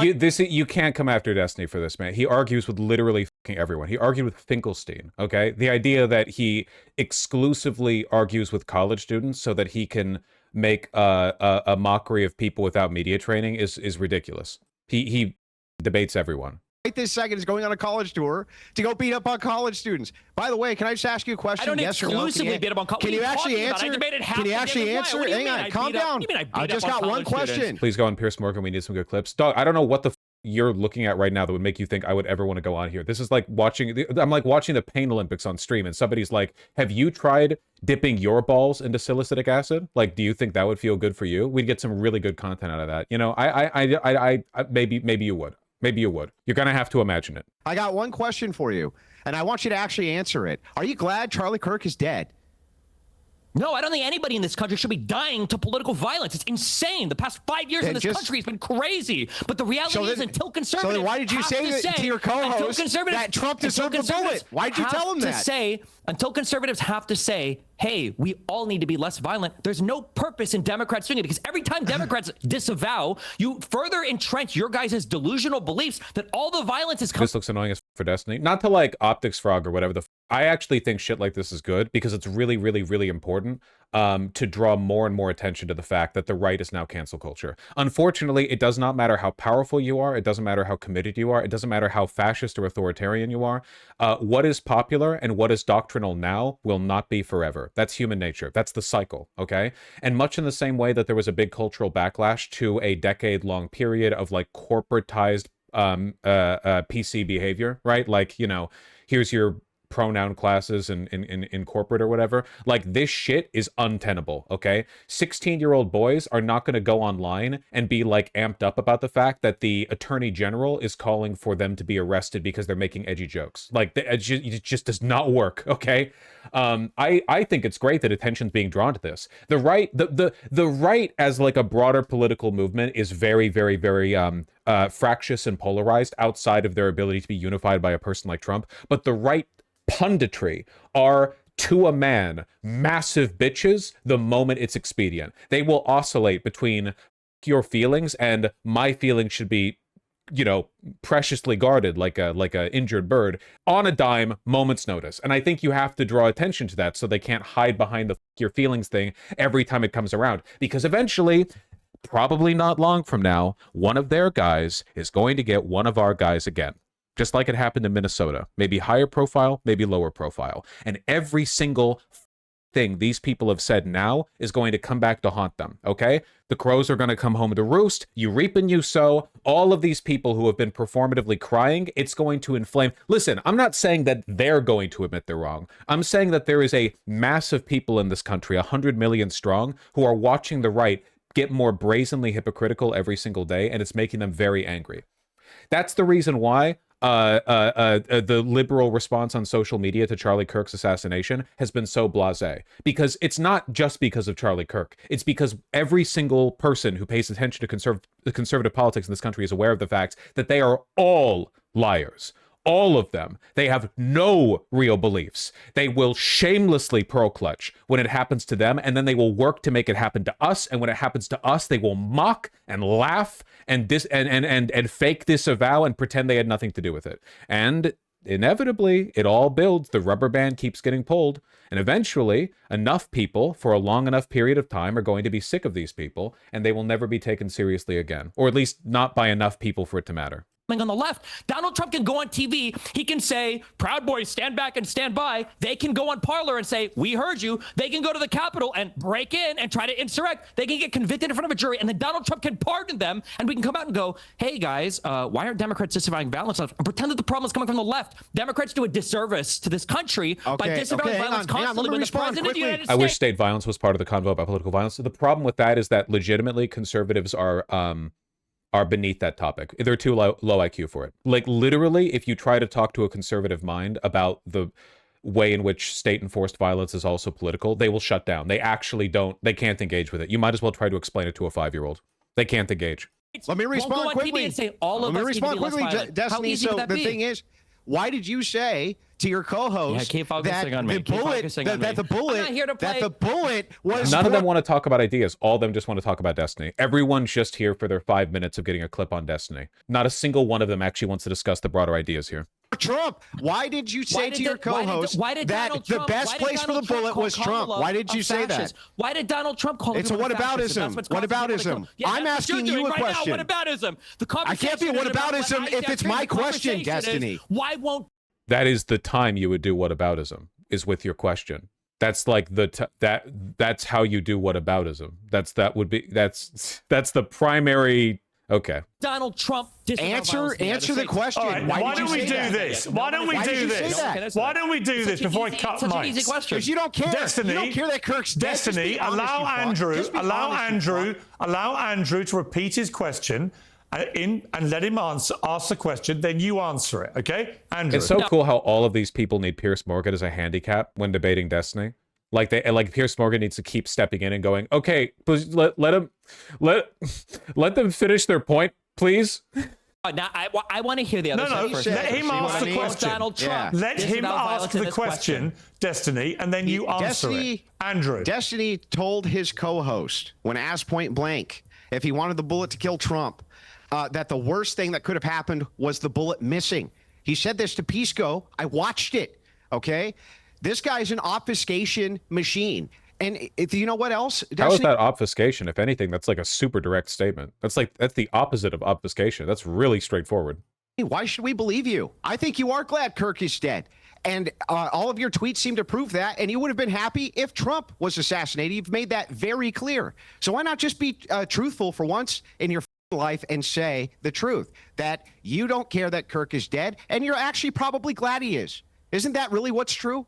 You can't come after Destiny for this, man. He argues with literally fucking everyone. He argued with Finkelstein, okay? The idea that he exclusively argues with college students so that he can make a mockery of people without media training is ridiculous. He debates everyone. Right this second is going on a college tour to go beat up on college students. By the way, can I just ask you a question? I don't exclusively beat up on college. Can you actually answer? Can you actually answer? Hang on, calm down. I just got one question. Please go on Piers Morgan. We need some good clips. Dog, I don't know what the you're looking at right now that would make you think I would ever want to go on here. This is like watching. I'm like watching the Pain Olympics on stream, and somebody's like, "Have you tried dipping your balls into salicylic acid? Like, do you think that would feel good for you?" We'd get some really good content out of that. You know, I maybe you would. Maybe you would. You're going to have to imagine it. I got one question for you. and I want you to actually answer it. Are you glad Charlie Kirk is dead? No, I don't think anybody in this country should be dying to political violence. It's insane. The past 5 years in this country has been crazy. But the reality is, until conservatives, so then why did you say to your co-host that Trump deserved a bullet? Why did you tell him that? Until conservatives have to say, hey, we all need to be less violent, there's no purpose in Democrats doing it, because every time Democrats disavow, you further entrench your guys' delusional beliefs that all the violence is coming. This looks annoying as for Destiny. Not to like optics frog or whatever I actually think shit like this is good because it's really, really, really important to draw more and more attention to the fact that the right is now cancel culture. Unfortunately, it does not matter how powerful you are. It doesn't matter how committed you are. It doesn't matter how fascist or authoritarian you are. What is popular and what is doctrinal now will not be forever. That's human nature. That's the cycle, okay? And much in the same way that there was a big cultural backlash to a decade-long period of like corporatized PC behavior, right? Like, you know, here's your pronoun classes in corporate or whatever. Like, this shit is untenable, okay? 16-year-old boys are not going to go online and be like amped up about the fact that the attorney general is calling for them to be arrested because they're making edgy jokes. Like, it just does not work, okay? I think it's great that attention's being drawn to this. The right, the right as like a broader political movement is very, very, very fractious and polarized outside of their ability to be unified by a person like Trump. But the right punditry are, to a man, massive bitches the moment it's expedient. They will oscillate between your feelings and my feelings should be, you know, preciously guarded like a injured bird on a dime, moment's notice. And I think you have to draw attention to that so they can't hide behind the your feelings thing every time it comes around, because eventually, probably not long from now, one of their guys is going to get one of our guys again. Just like it happened in Minnesota. Maybe higher profile, maybe lower profile. And every single thing these people have said now is going to come back to haunt them, okay? The crows are going to come home to roost. You reap and you sow. All of these people who have been performatively crying, it's going to inflame. Listen, I'm not saying that they're going to admit they're wrong. I'm saying that there is a mass of people in this country, 100 million strong, who are watching the right get more brazenly hypocritical every single day, and it's making them very angry. That's the reason why the liberal response on social media to Charlie Kirk's assassination has been so blasé, because it's not just because of Charlie Kirk. It's because every single person who pays attention to conservative politics in this country is aware of the facts that they are all liars. All of them. They have no real beliefs. They will shamelessly pearl clutch when it happens to them, and then they will work to make it happen to us. And when it happens to us, they will mock and laugh and fake disavow and pretend they had nothing to do with it. And inevitably, it all builds. The rubber band keeps getting pulled. And eventually, enough people for a long enough period of time are going to be sick of these people, and they will never be taken seriously again. Or at least not by enough people for it to matter. On the left, Donald Trump can go on TV. He can say, Proud Boys, stand back and stand by. They can go on Parler and say, we heard you. They can go to the Capitol and break in and try to insurrect. They can get convicted in front of a jury, and then Donald Trump can pardon them, and we can come out and go, hey, guys, why aren't Democrats disavowing violence? And pretend that the problem is coming from the left. Democrats do a disservice to this country by disavowing violence constantly when the president of the United States... I wish state violence was part of the convo about political violence. So the problem with that is that legitimately conservatives are beneath that topic. They're too low IQ for it. Like, literally, if you try to talk to a conservative mind about the way in which state-enforced violence is also political, they will shut down. They actually they can't engage with it. You might as well try to explain it to a 5-year-old. They can't engage. Let me respond quickly. Destiny, so the thing is, why did you say to your co-host that the bullet was... None of them want to talk about ideas. All of them just want to talk about Destiny. Everyone's just here for their 5 minutes of getting a clip on Destiny. Not a single one of them actually wants to discuss the broader ideas here. Trump, why did you say to your co-host that the best place for the bullet was Trump? Why did you say that? Why did Donald Trump call It's a whataboutism. Whataboutism. I'm asking you a question. Whataboutism. I can't be a whataboutism if it's my question, Destiny. Why won't... That is the time you would do whataboutism, is with your question. That's like that's how you do whataboutism. That's the primary... Okay. Donald Trump answer the question. Right, why don't we do this? Why don't we do this? Why don't we do this before I cut mics? Easy question. Because you don't care. Destiny, you don't care that Kirk's dead. Destiny, allow Andrew to repeat his question, and let him ask the question, then you answer it, okay? Andrew. It's so cool how all of these people need Piers Morgan as a handicap when debating Destiny. Like Piers Morgan needs to keep stepping in and going, okay, please let them finish their point, please. Now, I want to hear the other side first. Let him ask the question. Donald Trump. Let him ask the question, Destiny, and then you answer it. Andrew. Destiny told his co-host, when asked point blank if he wanted the bullet to kill Trump, that the worst thing that could have happened was the bullet missing. He said this to Pisco. I watched it, okay? This guy's an obfuscation machine. And if you know what else? How is that obfuscation? If anything, that's like a super direct statement. That's the opposite of obfuscation. That's really straightforward. Why should we believe you? I think you are glad Kirk is dead. And all of your tweets seem to prove that. And you would have been happy if Trump was assassinated. You've made that very clear. So why not just be truthful for once in your life and say the truth, that you don't care that Kirk is dead, and you're actually probably glad he is. Isn't that really what's true?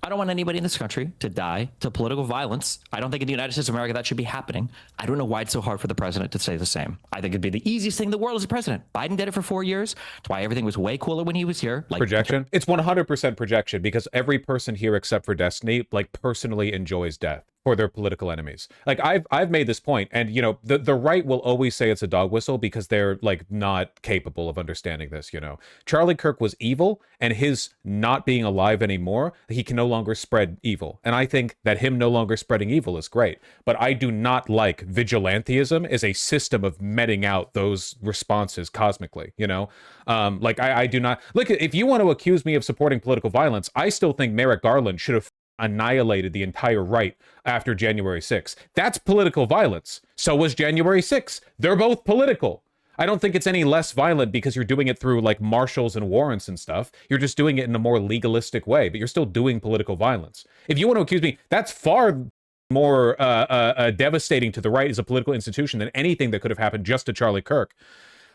I don't want anybody in this country to die to political violence. I don't think in the United States of America that should be happening. I don't know why it's so hard for the president to say the same. I think it'd be the easiest thing in the world as a president. Biden did it for 4 years. That's why everything was way cooler when he was here. Like projection? It's 100% projection, because every person here except for Destiny, like, personally enjoys death for their political enemies. Like, I've made this point, and you know, the right will always say it's a dog whistle because they're like not capable of understanding this. You know, Charlie Kirk was evil, and his not being alive anymore, he can no longer spread evil. And I think that him no longer spreading evil is great. But I do not like vigilantism as a system of meting out those responses cosmically. You know, like I do not look. If you want to accuse me of supporting political violence, I still think Merrick Garland should have annihilated the entire right after January 6th. That's political violence. So was January 6th. They're both political. I don't think it's any less violent because you're doing it through like marshals and warrants and stuff. You're just doing it in a more legalistic way, but you're still doing political violence. If you want to accuse me, that's far more devastating to the right as a political institution than anything that could have happened just to Charlie Kirk.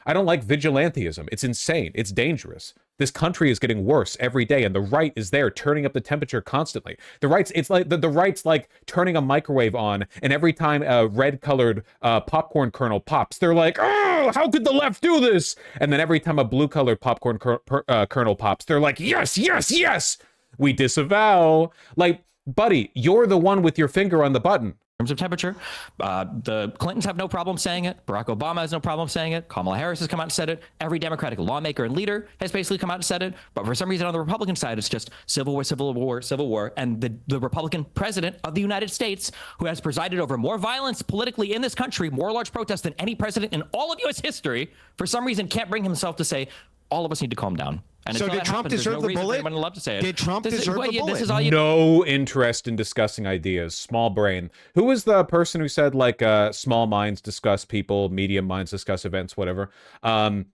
I don't like vigilantism. It's insane. It's dangerous. This country is getting worse every day, and the right is there turning up the temperature constantly. The right's, it's like the right's like turning a microwave on, and every time a red-colored popcorn kernel pops, they're like, "Oh, how could the left do this?" And then every time a blue-colored popcorn kernel pops, they're like, "Yes, yes, yes, we disavow." Like, buddy, you're the one with your finger on the button. In terms of temperature, the Clintons have no problem saying it. Barack Obama has no problem saying it. Kamala Harris has come out and said it. Every Democratic lawmaker and leader has basically come out and said it. But for some reason on the Republican side, it's just civil war, civil war, civil war. And the Republican president of the United States, who has presided over more violence politically in this country, more large protests than any president in all of U.S. history, for some reason can't bring himself to say, all of us need to calm down. And so did Trump deserve the bullet? Did Trump deserve the bullet? No interest in discussing ideas. Small brain. Who was the person who said like small minds discuss people, medium minds discuss events, whatever?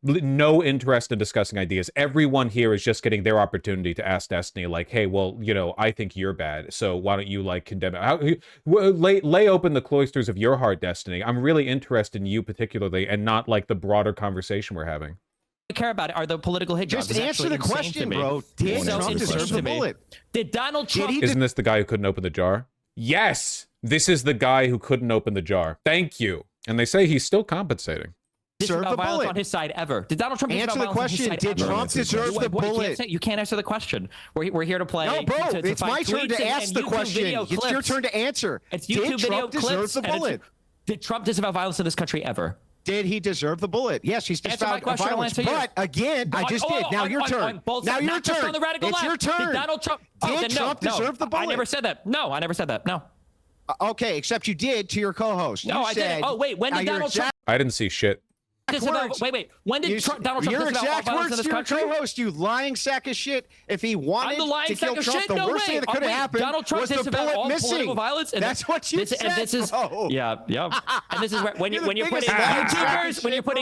No interest in discussing ideas. Everyone here is just getting their opportunity to ask Destiny like, hey, well, you know, I think you're bad, so why don't you like condemn it? Lay open the cloisters of your heart, Destiny. I'm really interested in you particularly, and not like the broader conversation we're having. Care about it are the political hit jobs. Just answer the question, bro. Did Trump deserve the bullet? Did Donald Trump? Isn't this the guy who couldn't open the jar? Yes, this is the guy who couldn't open the jar. Thank you. And they say he's still compensating. Deserve the bullet on his side ever? Did Donald Trump answer the question? Did Trump deserve the bullet? You can't answer the question. We're here to play. No, bro. It's my turn to ask the question. It's your turn to answer. It's YouTube video clips. Did Trump deserve the bullet? Did Trump disavow violence in this country ever? Did he deserve the bullet? Yes, he's disavowed violence. But again, I just did. Now your turn. Now your turn. It's your turn. Did Donald Trump? Did Trump deserve the bullet? I never said that. No, I never said that. No. Okay, except you did to your co-host. No, I didn't. Oh, wait. When did Donald Trump? I didn't see shit. Wait. When did Donald Trump your exact violence words in this to your country? co-host, you lying sack of shit. If he wanted to kill Trump, the worst thing that could have happened was the bullet missing. That's what you said. This is, yeah. And this is where when you're putting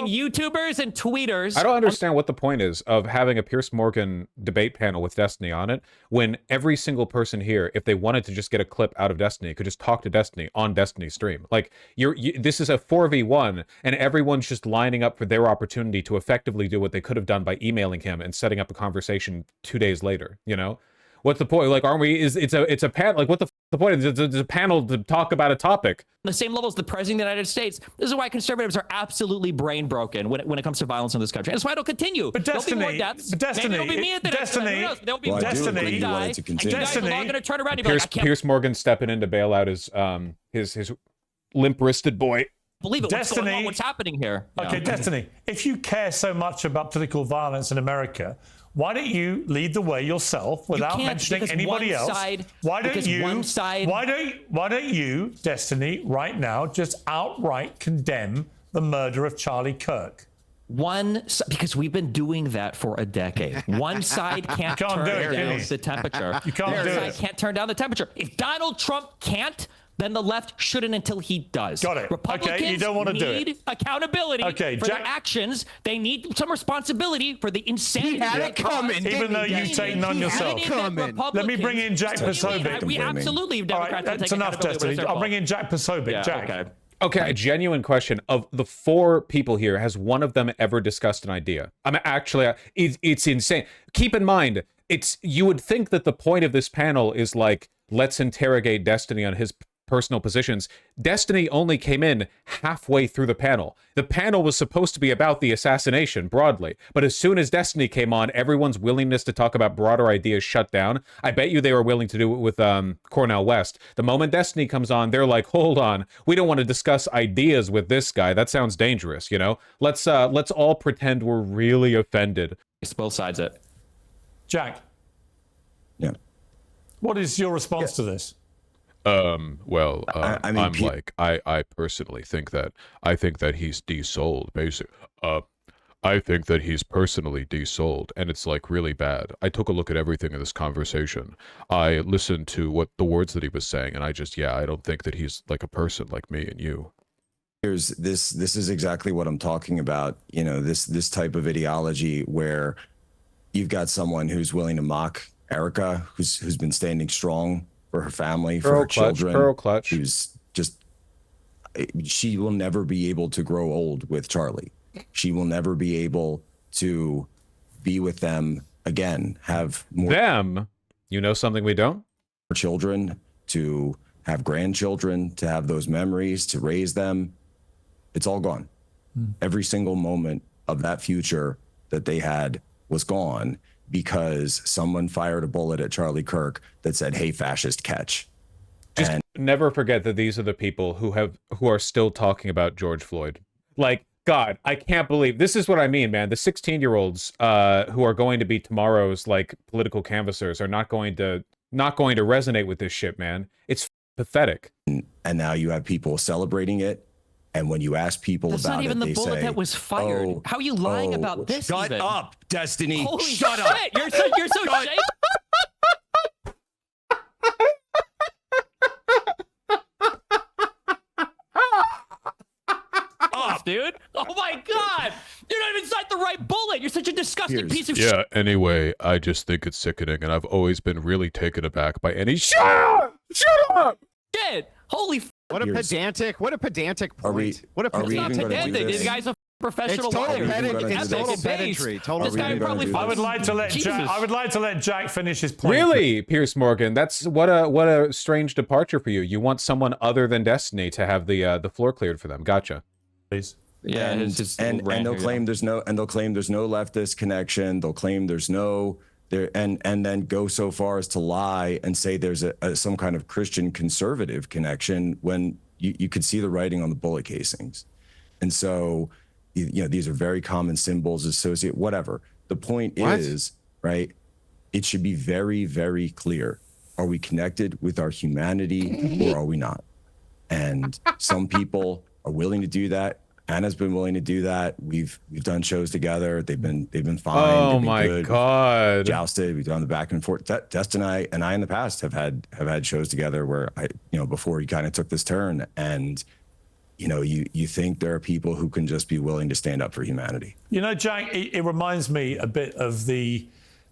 YouTubers and tweeters. I don't understand what the point is of having a Piers Morgan debate panel with Destiny on it, when every single person here, if they wanted to just get a clip out of Destiny, could just talk to Destiny on Destiny's stream. Like this is a 4v1, and everyone's just lining up for their opportunity to effectively do what they could have done by emailing him and setting up a conversation 2 days later. You know, what's the point? Like, aren't we? It's a pat. Like, what the The point is it's a panel to talk about a topic. The same level as the president of the United States. This is why conservatives are absolutely brain broken when it comes to violence in this country. And that's why it'll continue. But Destiny, there'll be more deaths. but Destiny, Maybe it'll be me at the next one. Who knows? There'll be Destiny, die. And you guys are all going to turn around and be like, I can't Piers Morgan stepping in to bail out his limp-wristed boy. believe it. What's going on? What's happening here? Okay, Destiny, if you care so much about political violence in America, why don't you lead the way yourself without mentioning anybody else? Why don't you, Destiny, right now just outright condemn the murder of Charlie Kirk? Because we've been doing that for a decade. One side can't turn down the temperature. You can't do it. The other side can't turn down the temperature. If Donald Trump can't, then the left shouldn't until he does. Got it. Republicans okay, you don't want to do it. need accountability for their actions. They need some responsibility for the insanity. He had it coming, even though you take none yourself. Let me bring in Jack Posobiec. We absolutely, Democrats, all right, that's enough, Destiny. I'll bring in Jack Posobiec. Yeah, Jack. Okay, a genuine question. Of the 4 people here, has one of them ever discussed an idea? I mean, actually, it's insane. Keep in mind, you would think that the point of this panel is like, let's interrogate Destiny on his personal positions. Destiny only came in halfway through the panel. The panel was supposed to be about the assassination broadly, but as soon as Destiny came on, everyone's willingness to talk about broader ideas shut down. I bet you they were willing to do it with Cornel West. The moment Destiny comes on, they're like, hold on, we don't want to discuss ideas with this guy. That sounds dangerous, you know? Let's all pretend we're really offended. It's both sides it. Jack. Yeah. What is your response to this? Well, I mean, I personally think that he's desold, basically. I think that he's personally desold, and it's like really bad. I took a look at everything in this conversation. I listened to what the words that he was saying, and I don't think that he's like a person like me and you. This is exactly what I'm talking about. You know, this type of ideology where you've got someone who's willing to mock Erica, who's been standing strong for her family, for her children. Pearl clutch. Who's just, she will never be able to grow old with Charlie. She will never be able to be with them again, have more. Them? You know something we don't? Children, to have grandchildren, to have those memories, to raise them. It's all gone. Every single moment of that future that they had was gone, because someone fired a bullet at Charlie Kirk that said, "Hey, fascist, catch." Just never forget that these are the people who are still talking about George Floyd. Like, God, I can't believe this is what I mean, man. The 16-year-olds who are going to be tomorrow's like political canvassers are not going to resonate with this shit, man. It's pathetic. And now you have people celebrating it. And when you ask people That's about not even it, the bullet say, that was fired. How are you lying about this? Shut up, Destiny. Holy Shut shit. up. You're so shaky. Dude. Oh my God. You're not even inside the right bullet. You're such a disgusting piece of shit. Yeah, anyway, I just think it's sickening, and I've always been really taken aback by any shut up! Shit. Holy What a pedantic point. What a It's not pedantic. This guy's a professional It's total liar. pedantry. Total This guy probably I would like to let Jack finish his point. Really, Piers Morgan? That's what a strange departure for you. You want someone other than Destiny to have the floor cleared for them. Gotcha. Please. Yeah, and they'll claim there's no leftist connection. They'll claim there's no there, and then go so far as to lie and say there's some kind of Christian conservative connection when you could see the writing on the bullet casings. And so, you know, these are very common symbols associated. Whatever. The point is, right? It should be very, very clear: are we connected with our humanity, or are we not? And some people are willing to do that. Anna's been willing to do that. We've done shows together. They've been fine. Oh my God! Jousted. We've done the back and forth. Destiny and I in the past have had shows together where before he kind of took this turn, and you think there are people who can just be willing to stand up for humanity. You know, Jack, it reminds me a bit of the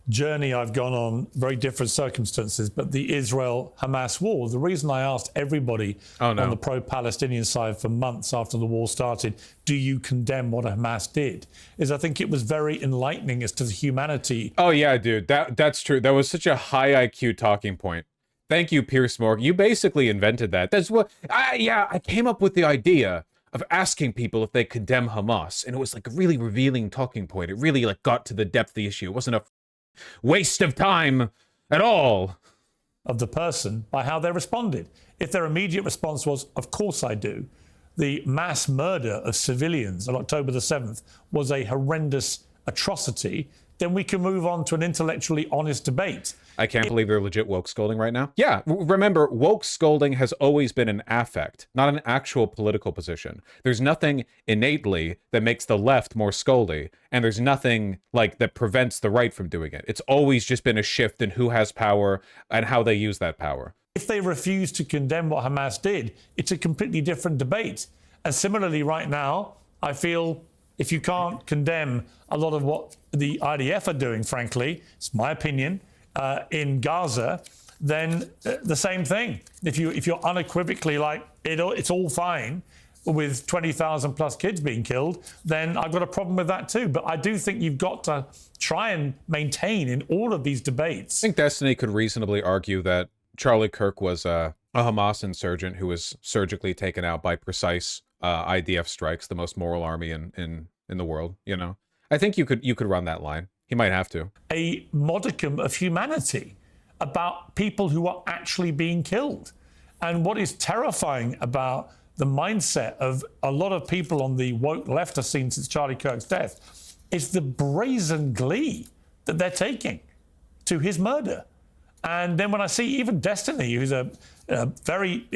journey I've gone on, very different circumstances, but the Israel-Hamas war. The reason I asked everybody on the pro-Palestinian side for months after the war started, do you condemn what Hamas did, is I think it was very enlightening as to the humanity. Oh yeah, dude, that's true. That was such a high IQ talking point. Thank you, Piers Morgan. You basically invented that. That's what I came up with the idea of asking people if they condemn Hamas, and it was like a really revealing talking point. It really like got to the depth of the issue. It wasn't a waste of time at all. Of the person by how they responded. If their immediate response was, of course I do, the mass murder of civilians on October the 7th was a horrendous atrocity, then we can move on to an intellectually honest debate. I can't believe they're legit woke scolding right now. Yeah, remember, woke scolding has always been an affect, not an actual political position. There's nothing innately that makes the left more scoldy, and there's nothing like that prevents the right from doing it. It's always just been a shift in who has power and how they use that power. If they refuse to condemn what Hamas did, it's a completely different debate. And similarly, right now, I feel if you can't condemn a lot of what the IDF are doing, frankly, it's my opinion, in Gaza, then the same thing. If you're unequivocally like, it's all fine with 20,000 plus kids being killed, then I've got a problem with that too. But I do think you've got to try and maintain in all of these debates. I think Destiny could reasonably argue that Charlie Kirk was a Hamas insurgent who was surgically taken out by precise IDF strikes, the most moral army in the world, you know? I think you could run that line. He might have to. A modicum of humanity about people who are actually being killed. And what is terrifying about the mindset of a lot of people on the woke left have seen since Charlie Kirk's death is the brazen glee that they're taking to his murder. And then when I see even Destiny, who's a very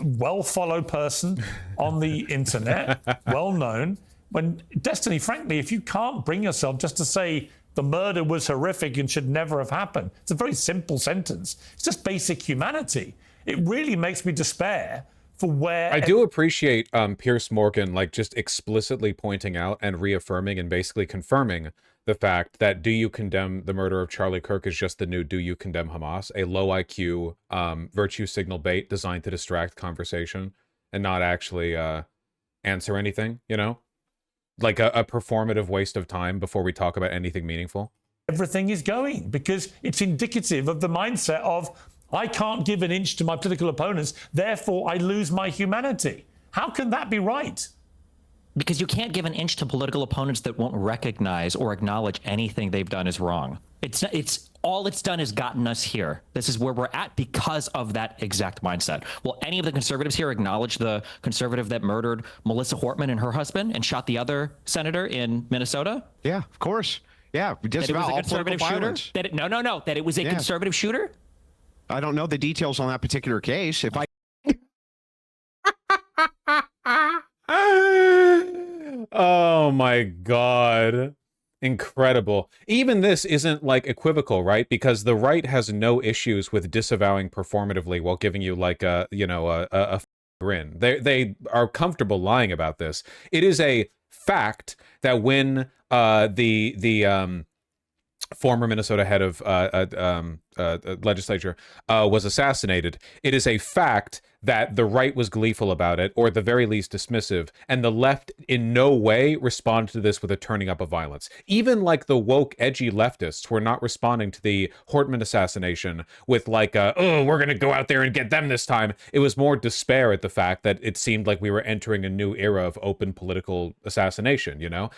well-followed person on the internet, well-known, when Destiny, frankly, if you can't bring yourself just to say the murder was horrific and should never have happened, it's a very simple sentence. It's just basic humanity. It really makes me despair for where... I do appreciate Piers Morgan, like, just explicitly pointing out and reaffirming and basically confirming the fact that do you condemn the murder of Charlie Kirk is just the new do you condemn Hamas, a low IQ virtue signal bait designed to distract conversation and not actually answer anything, you know? Like a performative waste of time before we talk about anything meaningful. Everything is going because it's indicative of the mindset of I can't give an inch to my political opponents, therefore I lose my humanity. How can that be right? Because you can't give an inch to political opponents that won't recognize or acknowledge anything they've done is wrong. It's all it's done is gotten us here. This is where we're at because of that exact mindset. Will any of the conservatives here acknowledge the conservative that murdered Melissa Hortman and her husband and shot the other senator in Minnesota? Yeah, of course. Yeah, just that it was about a conservative shooter. That it was a conservative shooter. I don't know the details on that particular case. If I oh my God. Incredible. Even this isn't like equivocal, right? Because the right has no issues with disavowing performatively while giving you like a grin. They are comfortable lying about this. It is a fact that when the former Minnesota head of legislature was assassinated, it is a fact that the right was gleeful about it, or at the very least dismissive, and the left in no way responded to this with a turning up of violence. Even like the woke, edgy leftists were not responding to the Hortman assassination with like, oh, we're going to go out there and get them this time. It was more despair at the fact that it seemed like we were entering a new era of open political assassination, you know?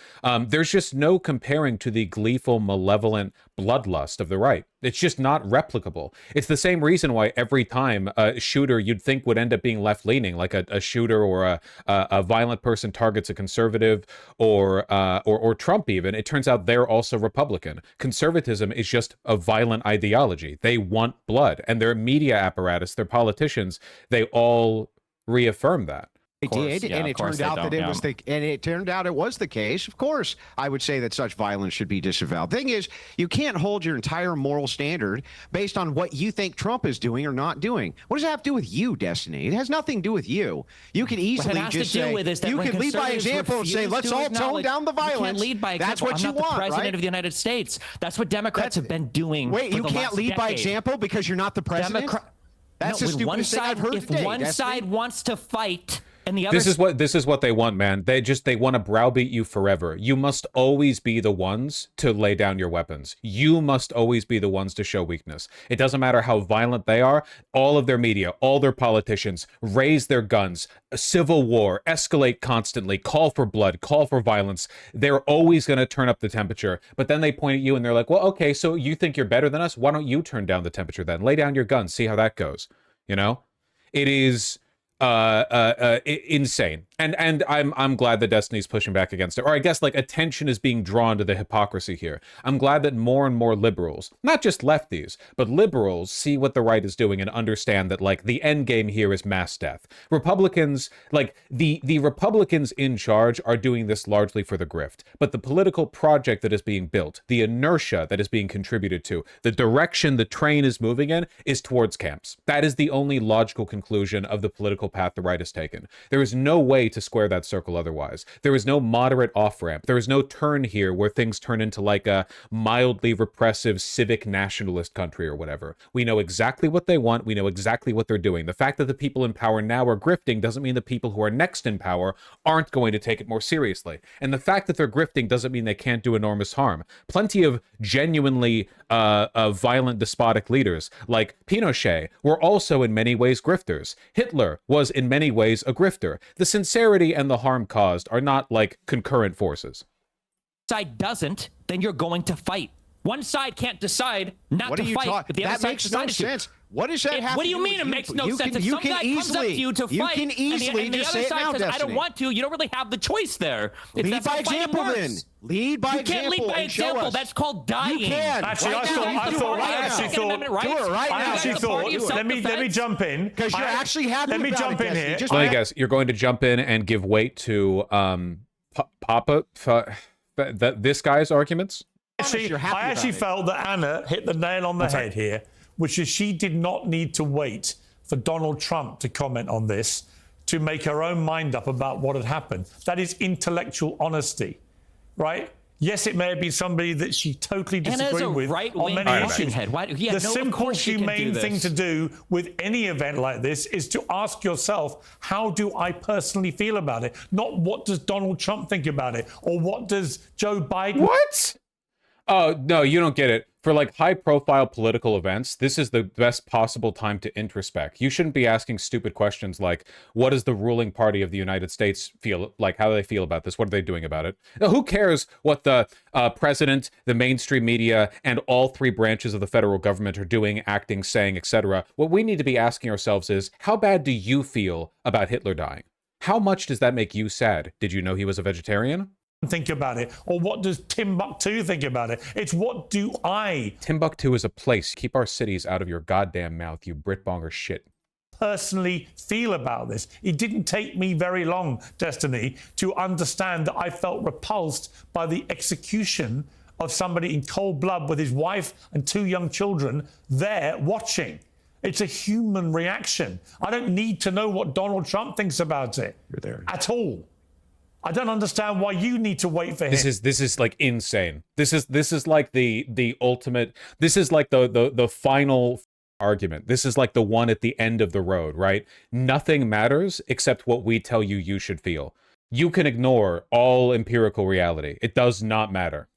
There's just no comparing to the gleeful, malevolent bloodlust of the right. It's just not replicable. It's the same reason why every time a shooter you'd think would end up being left-leaning, like a shooter or a violent person targets a conservative or Trump even, it turns out they're also Republican. Conservatism is just a violent ideology. They want blood, and their media apparatus, their politicians, they all reaffirm that. It did, and it turned out that it was it turned out it was the case. Of course, I would say that such violence should be disavowed. Thing is, you can't hold your entire moral standard based on what you think Trump is doing or not doing. What does that have to do with you, Destiny? It has nothing to do with you. You can easily just say you can lead by example and say, let's all tone down the violence. You can't lead by example. That's what you want, the president right? of the United States. That's what Democrats have been doing. Wait, you can't lead by example because you're not the president? That's the stupidest thing I've heard today. If one side wants to fight, And the other this is what they want, man. They want to browbeat you forever. You must always be the ones to lay down your weapons. You must always be the ones to show weakness. It doesn't matter how violent they are. All of their media, all their politicians raise their guns, civil war, escalate constantly, call for blood, call for violence. They're always going to turn up the temperature. But then they point at you and they're like, well, okay, so you think you're better than us? Why don't you turn down the temperature then? Lay down your guns, see how that goes. You know, it is insane, and I'm glad that Destiny's pushing back against it, or I guess like attention is being drawn to the hypocrisy here. I'm glad that more and more liberals, not just lefties, but liberals, see what the right is doing and understand that like the end game here is mass death. Republicans, like the Republicans in charge, are doing this largely for the grift, but the political project that is being built, the inertia that is being contributed to, the direction the train is moving in is towards camps. That is the only logical conclusion of the political path the right has taken. There is no way to square that circle otherwise. There is no moderate off-ramp. There is no turn here where things turn into like a mildly repressive civic nationalist country or whatever. We know exactly what they want. We know exactly what they're doing. The fact that the people in power now are grifting doesn't mean the people who are next in power aren't going to take it more seriously. And the fact that they're grifting doesn't mean they can't do enormous harm. Plenty of genuinely violent despotic leaders like Pinochet were also in many ways grifters. Hitler was in many ways a grifter. The sincerity and the harm caused are not like concurrent forces. Side doesn't, then you're going to fight. One side can't decide not to fight. But the other that makes no sense. What does that have What do to you do mean with it makes no sense? If you some can guy comes up to you to fight, can easily and the just other say it side now, says, I don't Destiny. want to, you don't really have the choice there. Lead by example, then. Lead by example. You can't lead by and show example. us. That's called dying. You can. Actually, right I thought. Let me jump in. Because you're actually happy Let me about jump it, in here. Destiny. Let me guess. You're going to jump in and give weight to this guy's arguments? I actually felt that Anna hit the nail on the head here, which is she did not need to wait for Donald Trump to comment on this to make her own mind up about what had happened. That is intellectual honesty, right? Yes, it may have been somebody that she totally disagreed with on many issues. The simple, humane thing to do with any event like this is to ask yourself, how do I personally feel about it? Not what does Donald Trump think about it, or what does Joe Biden... What? Oh, no, you don't get it. For like high-profile political events, this is the best possible time to introspect. You shouldn't be asking stupid questions like, what does the ruling party of the United States feel like? How do they feel about this? What are they doing about it? Now, who cares what the president, the mainstream media, and all three branches of the federal government are doing, acting, saying, etc.? What we need to be asking ourselves is, how bad do you feel about Hitler dying? How much does that make you sad? Did you know he was a vegetarian? Think about it, or what does Timbuktu think about it? It's what do I... Timbuktu is a place. Keep our cities out of your goddamn mouth, you Britbonger shit. Personally feel about this. It didn't take me very long, Destiny, to understand that I felt repulsed by the execution of somebody in cold blood with his wife and 2 young children there watching. It's a human reaction. I don't need to know what Donald Trump thinks about it. You're there. At all. I don't understand why you need to wait for him. This is like insane. This is like the ultimate. This is like the final argument. This is like the one at the end of the road, right? Nothing matters except what we tell you you should feel. You can ignore all empirical reality. It does not matter.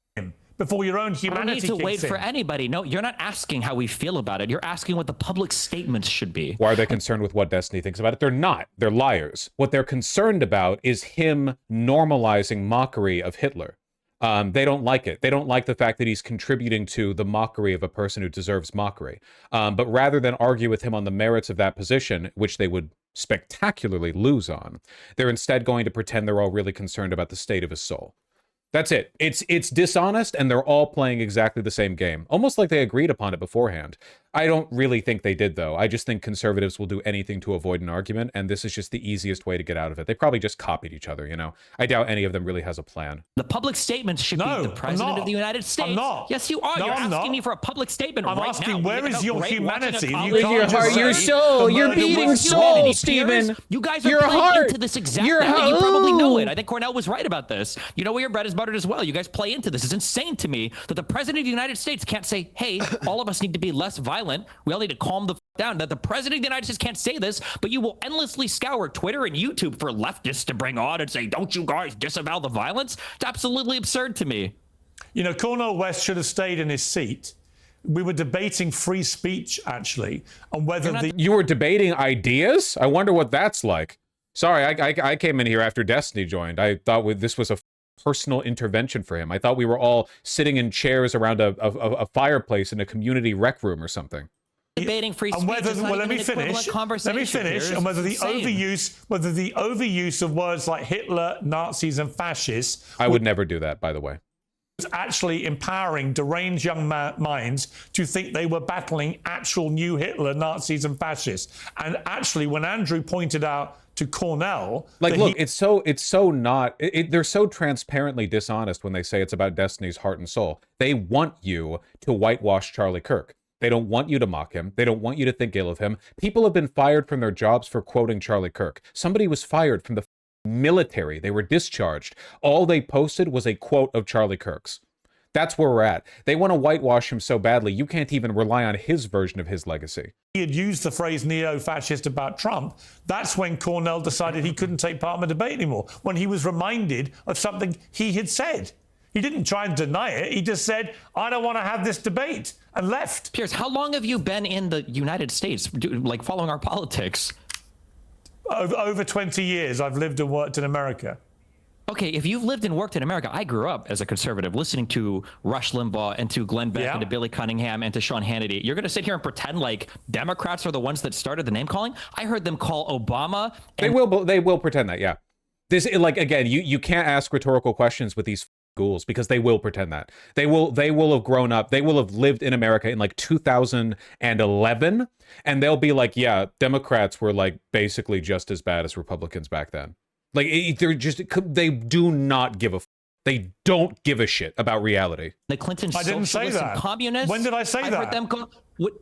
Before your own humanity. I don't need to wait in. for anybody. No, you're not asking how we feel about it. You're asking what the public statements should be. Why are they concerned with what Destiny thinks about it? They're not. They're liars. What they're concerned about is him normalizing mockery of Hitler. They don't like it. They don't like the fact that he's contributing to the mockery of a person who deserves mockery. But rather than argue with him on the merits of that position, which they would spectacularly lose on, they're instead going to pretend they're all really concerned about the state of his soul. That's it. It's dishonest, and they're all playing exactly the same game. Almost like they agreed upon it beforehand. I don't really think they did, though. I just think conservatives will do anything to avoid an argument, and this is just the easiest way to get out of it. They probably just copied each other, you know? I doubt any of them really has a plan. The public statements should be the president of the United States. I'm not. Yes, you are. No, You're I'm asking not. me for a public statement I'm right asking, now. where is your humanity? Your heart, your soul. You're beating soul, Stephen. You guys are your playing heart. into this exact thing. You probably know it. I think Cornell was right about this. You know where your bread is buttered as well. You guys play into this. It's insane to me that the president of the United States can't say, hey, all of us need to be less violent. We all need to calm the down. That the president of the United States can't say this, but you will endlessly scour Twitter and YouTube for leftists to bring on and say, don't you guys disavow the violence? It's absolutely absurd to me. You know, Cornel West should have stayed in his seat. We were debating free speech, actually, and whether You were debating ideas? I wonder what that's like. Sorry, I came in here after Destiny joined. I thought this was a personal intervention for him. I thought we were all sitting in chairs around a fireplace in a community rec room or something. Debating free speech. Let me finish. And whether the overuse of words like Hitler, Nazis, and fascists. I would never do that, by the way. Actually empowering deranged young minds to think they were battling actual new Hitler, Nazis, and fascists. And actually, when Andrew pointed out to Cornell, like, look, they're so transparently dishonest when they say it's about Destiny's heart and soul. They want you to whitewash Charlie Kirk. They don't want you to mock him. They don't want you to think ill of him. People have been fired from their jobs for quoting Charlie Kirk. Somebody was fired from the military. They were discharged. All they posted was a quote of Charlie Kirk's. That's where we're at. They want to whitewash him so badly, you can't even rely on his version of his legacy. He had used the phrase neo-fascist about Trump. That's when Cornell decided he couldn't take part in the debate anymore, when he was reminded of something he had said. He didn't try and deny it. He just said, I don't want to have this debate, and left. Piers, how long have you been in the United States, like following our politics? Over 20 years, I've lived and worked in America. Okay, if you've lived and worked in America, I grew up as a conservative listening to Rush Limbaugh and to Glenn Beck and to Billy Cunningham and to Sean Hannity. You're going to sit here and pretend like Democrats are the ones that started the name calling? I heard them call Obama. They will pretend that, yeah. This, like, again, you can't ask rhetorical questions with these ghouls because they will pretend that. They will have grown up. They will have lived in America in like 2011, and they'll be like, yeah, Democrats were like basically just as bad as Republicans back then. Like, they do not give a they don't give a shit about reality. The Clinton I didn't say that. Communists. When did I say that? Heard them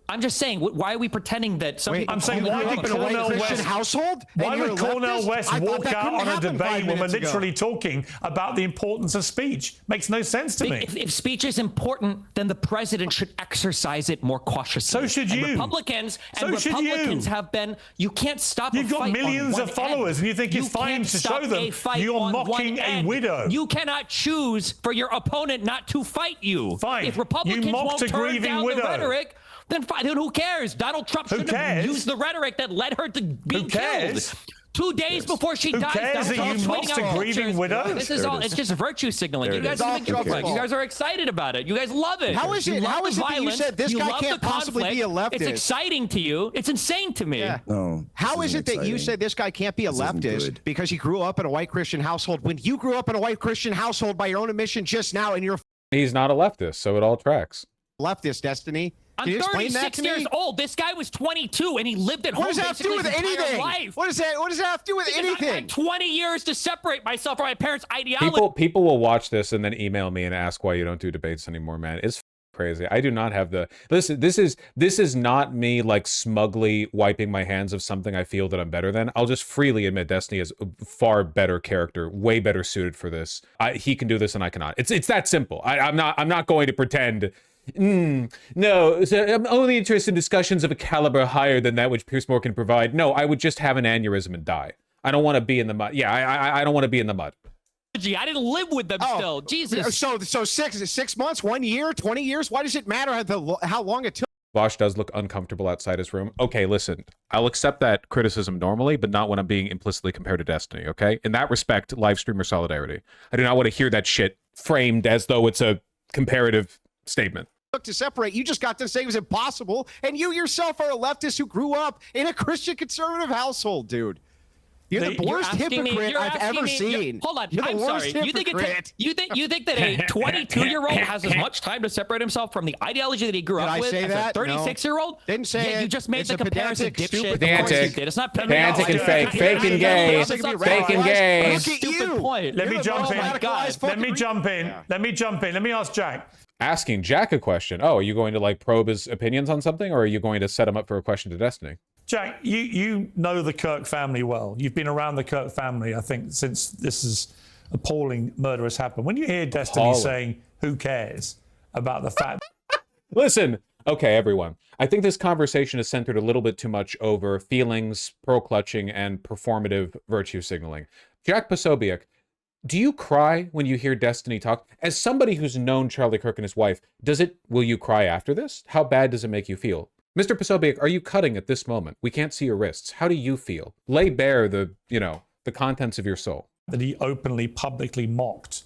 I'm just saying, why are we pretending that some people... I'm saying, why did Cornel West household? Why would Cornel West walk out on a debate when we're literally talking about the importance of speech? Makes no sense to me. If speech is important, then the president should exercise it more cautiously. So should you. Republicans have been... You can't stop You've got millions of followers, and you think it's fine to show them you're mocking a widow. You cannot choose for your opponent not to fight you. Fine. If Republicans won't turn down the rhetoric... Then fine. Then who cares? Donald Trump shouldn't have used the rhetoric that led her to be killed. 2 days before she dies, Donald Trump's tweeting out grieving widow. This is all. It's just virtue signaling. You guys are you guys are excited about it. You guys love it. How is it? How is it that you said this guy can't possibly be a leftist? It's exciting to you. It's insane to me. Yeah. No, how is it that you said this guy can't be a leftist because he grew up in a white Christian household when you grew up in a white Christian household by your own admission just now, and you're he's not a leftist, so it all tracks. Leftist, Destiny. I'm 36 years old. This guy was 22, and he lived at home. What does that have to do with anything? What does that have to do with anything? I had 20 years to separate myself from my parents' ideology. People will watch this and then email me and ask why you don't do debates anymore, man. It's crazy. I do not have the listen. This is not me like smugly wiping my hands of something I feel that I'm better than. I'll just freely admit Destiny is a far better character, way better suited for this. He can do this and I cannot. It's that simple. I'm not going to pretend. No, so I'm only interested in discussions of a caliber higher than that which Piers Morgan can provide. No, I would just have an aneurysm and die. I don't want to be in the mud. Yeah, I don't want to be in the mud. I didn't live with them still. Jesus. So 6 months, 1 year, 20 years? Why does it matter how long it took? Vosh does look uncomfortable outside his room. Okay, listen, I'll accept that criticism normally, but not when I'm being implicitly compared to Destiny, okay? In that respect, live streamer solidarity. I do not want to hear that shit framed as though it's a comparative statement. To separate, you just got to say it was impossible, and you yourself are a leftist who grew up in a Christian conservative household, dude. You're the worst hypocrite I've ever seen. Hold on, I'm sorry. You think that a 22-year-old has as much time to separate himself from the ideology that he grew up with as a 36-year-old? Didn't say it. You just made the comparison, dipshit. Pedantic. It's not pedantic and fake. Fake and gay. Fake and gay. Stupid point. Let me jump in. Let me jump in. Let me ask Jack. Asking Jack a question. Oh, are you going to like probe his opinions on something, or are you going to set him up for a question to Destiny? Jack, you know the Kirk family well. You've been around the Kirk family, I think, since this is appalling murder has happened. When you hear Destiny saying, who cares about the fact... Listen, Okay, everyone. I think this conversation is centered a little bit too much over feelings, pearl clutching, and performative virtue signaling. Jack Posobiec, do you cry when you hear Destiny talk? As somebody who's known Charlie Kirk and his wife, will you cry after this? How bad does it make you feel? Mr. Posobiec, are you cutting at this moment? We can't see your wrists. How do you feel? Lay bare the contents of your soul. That he openly, publicly mocked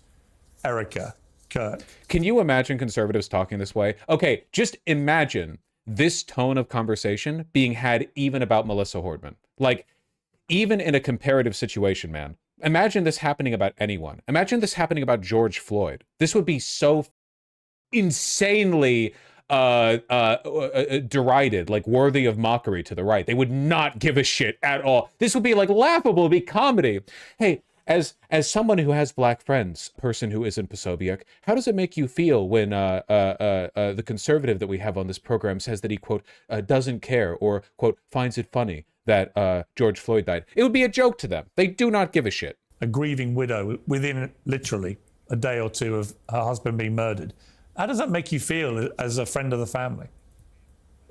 Erica Kirk. Can you imagine conservatives talking this way? Okay, just imagine this tone of conversation being had even about Melissa Hordman. Like, even in a comparative situation, man. Imagine this happening about anyone. Imagine this happening about George Floyd. This would be so insanely derided, like worthy of mockery to the right. They would not give a shit at all. This would be like laughable, it'd be comedy. Hey, as someone who has black friends, person who isn't Posobiec, how does it make you feel when the conservative that we have on this program says that he, quote, doesn't care or, quote, finds it funny that George Floyd died? It would be a joke to them. They do not give a shit. A grieving widow within literally a day or two of her husband being murdered. How does that make you feel as a friend of the family?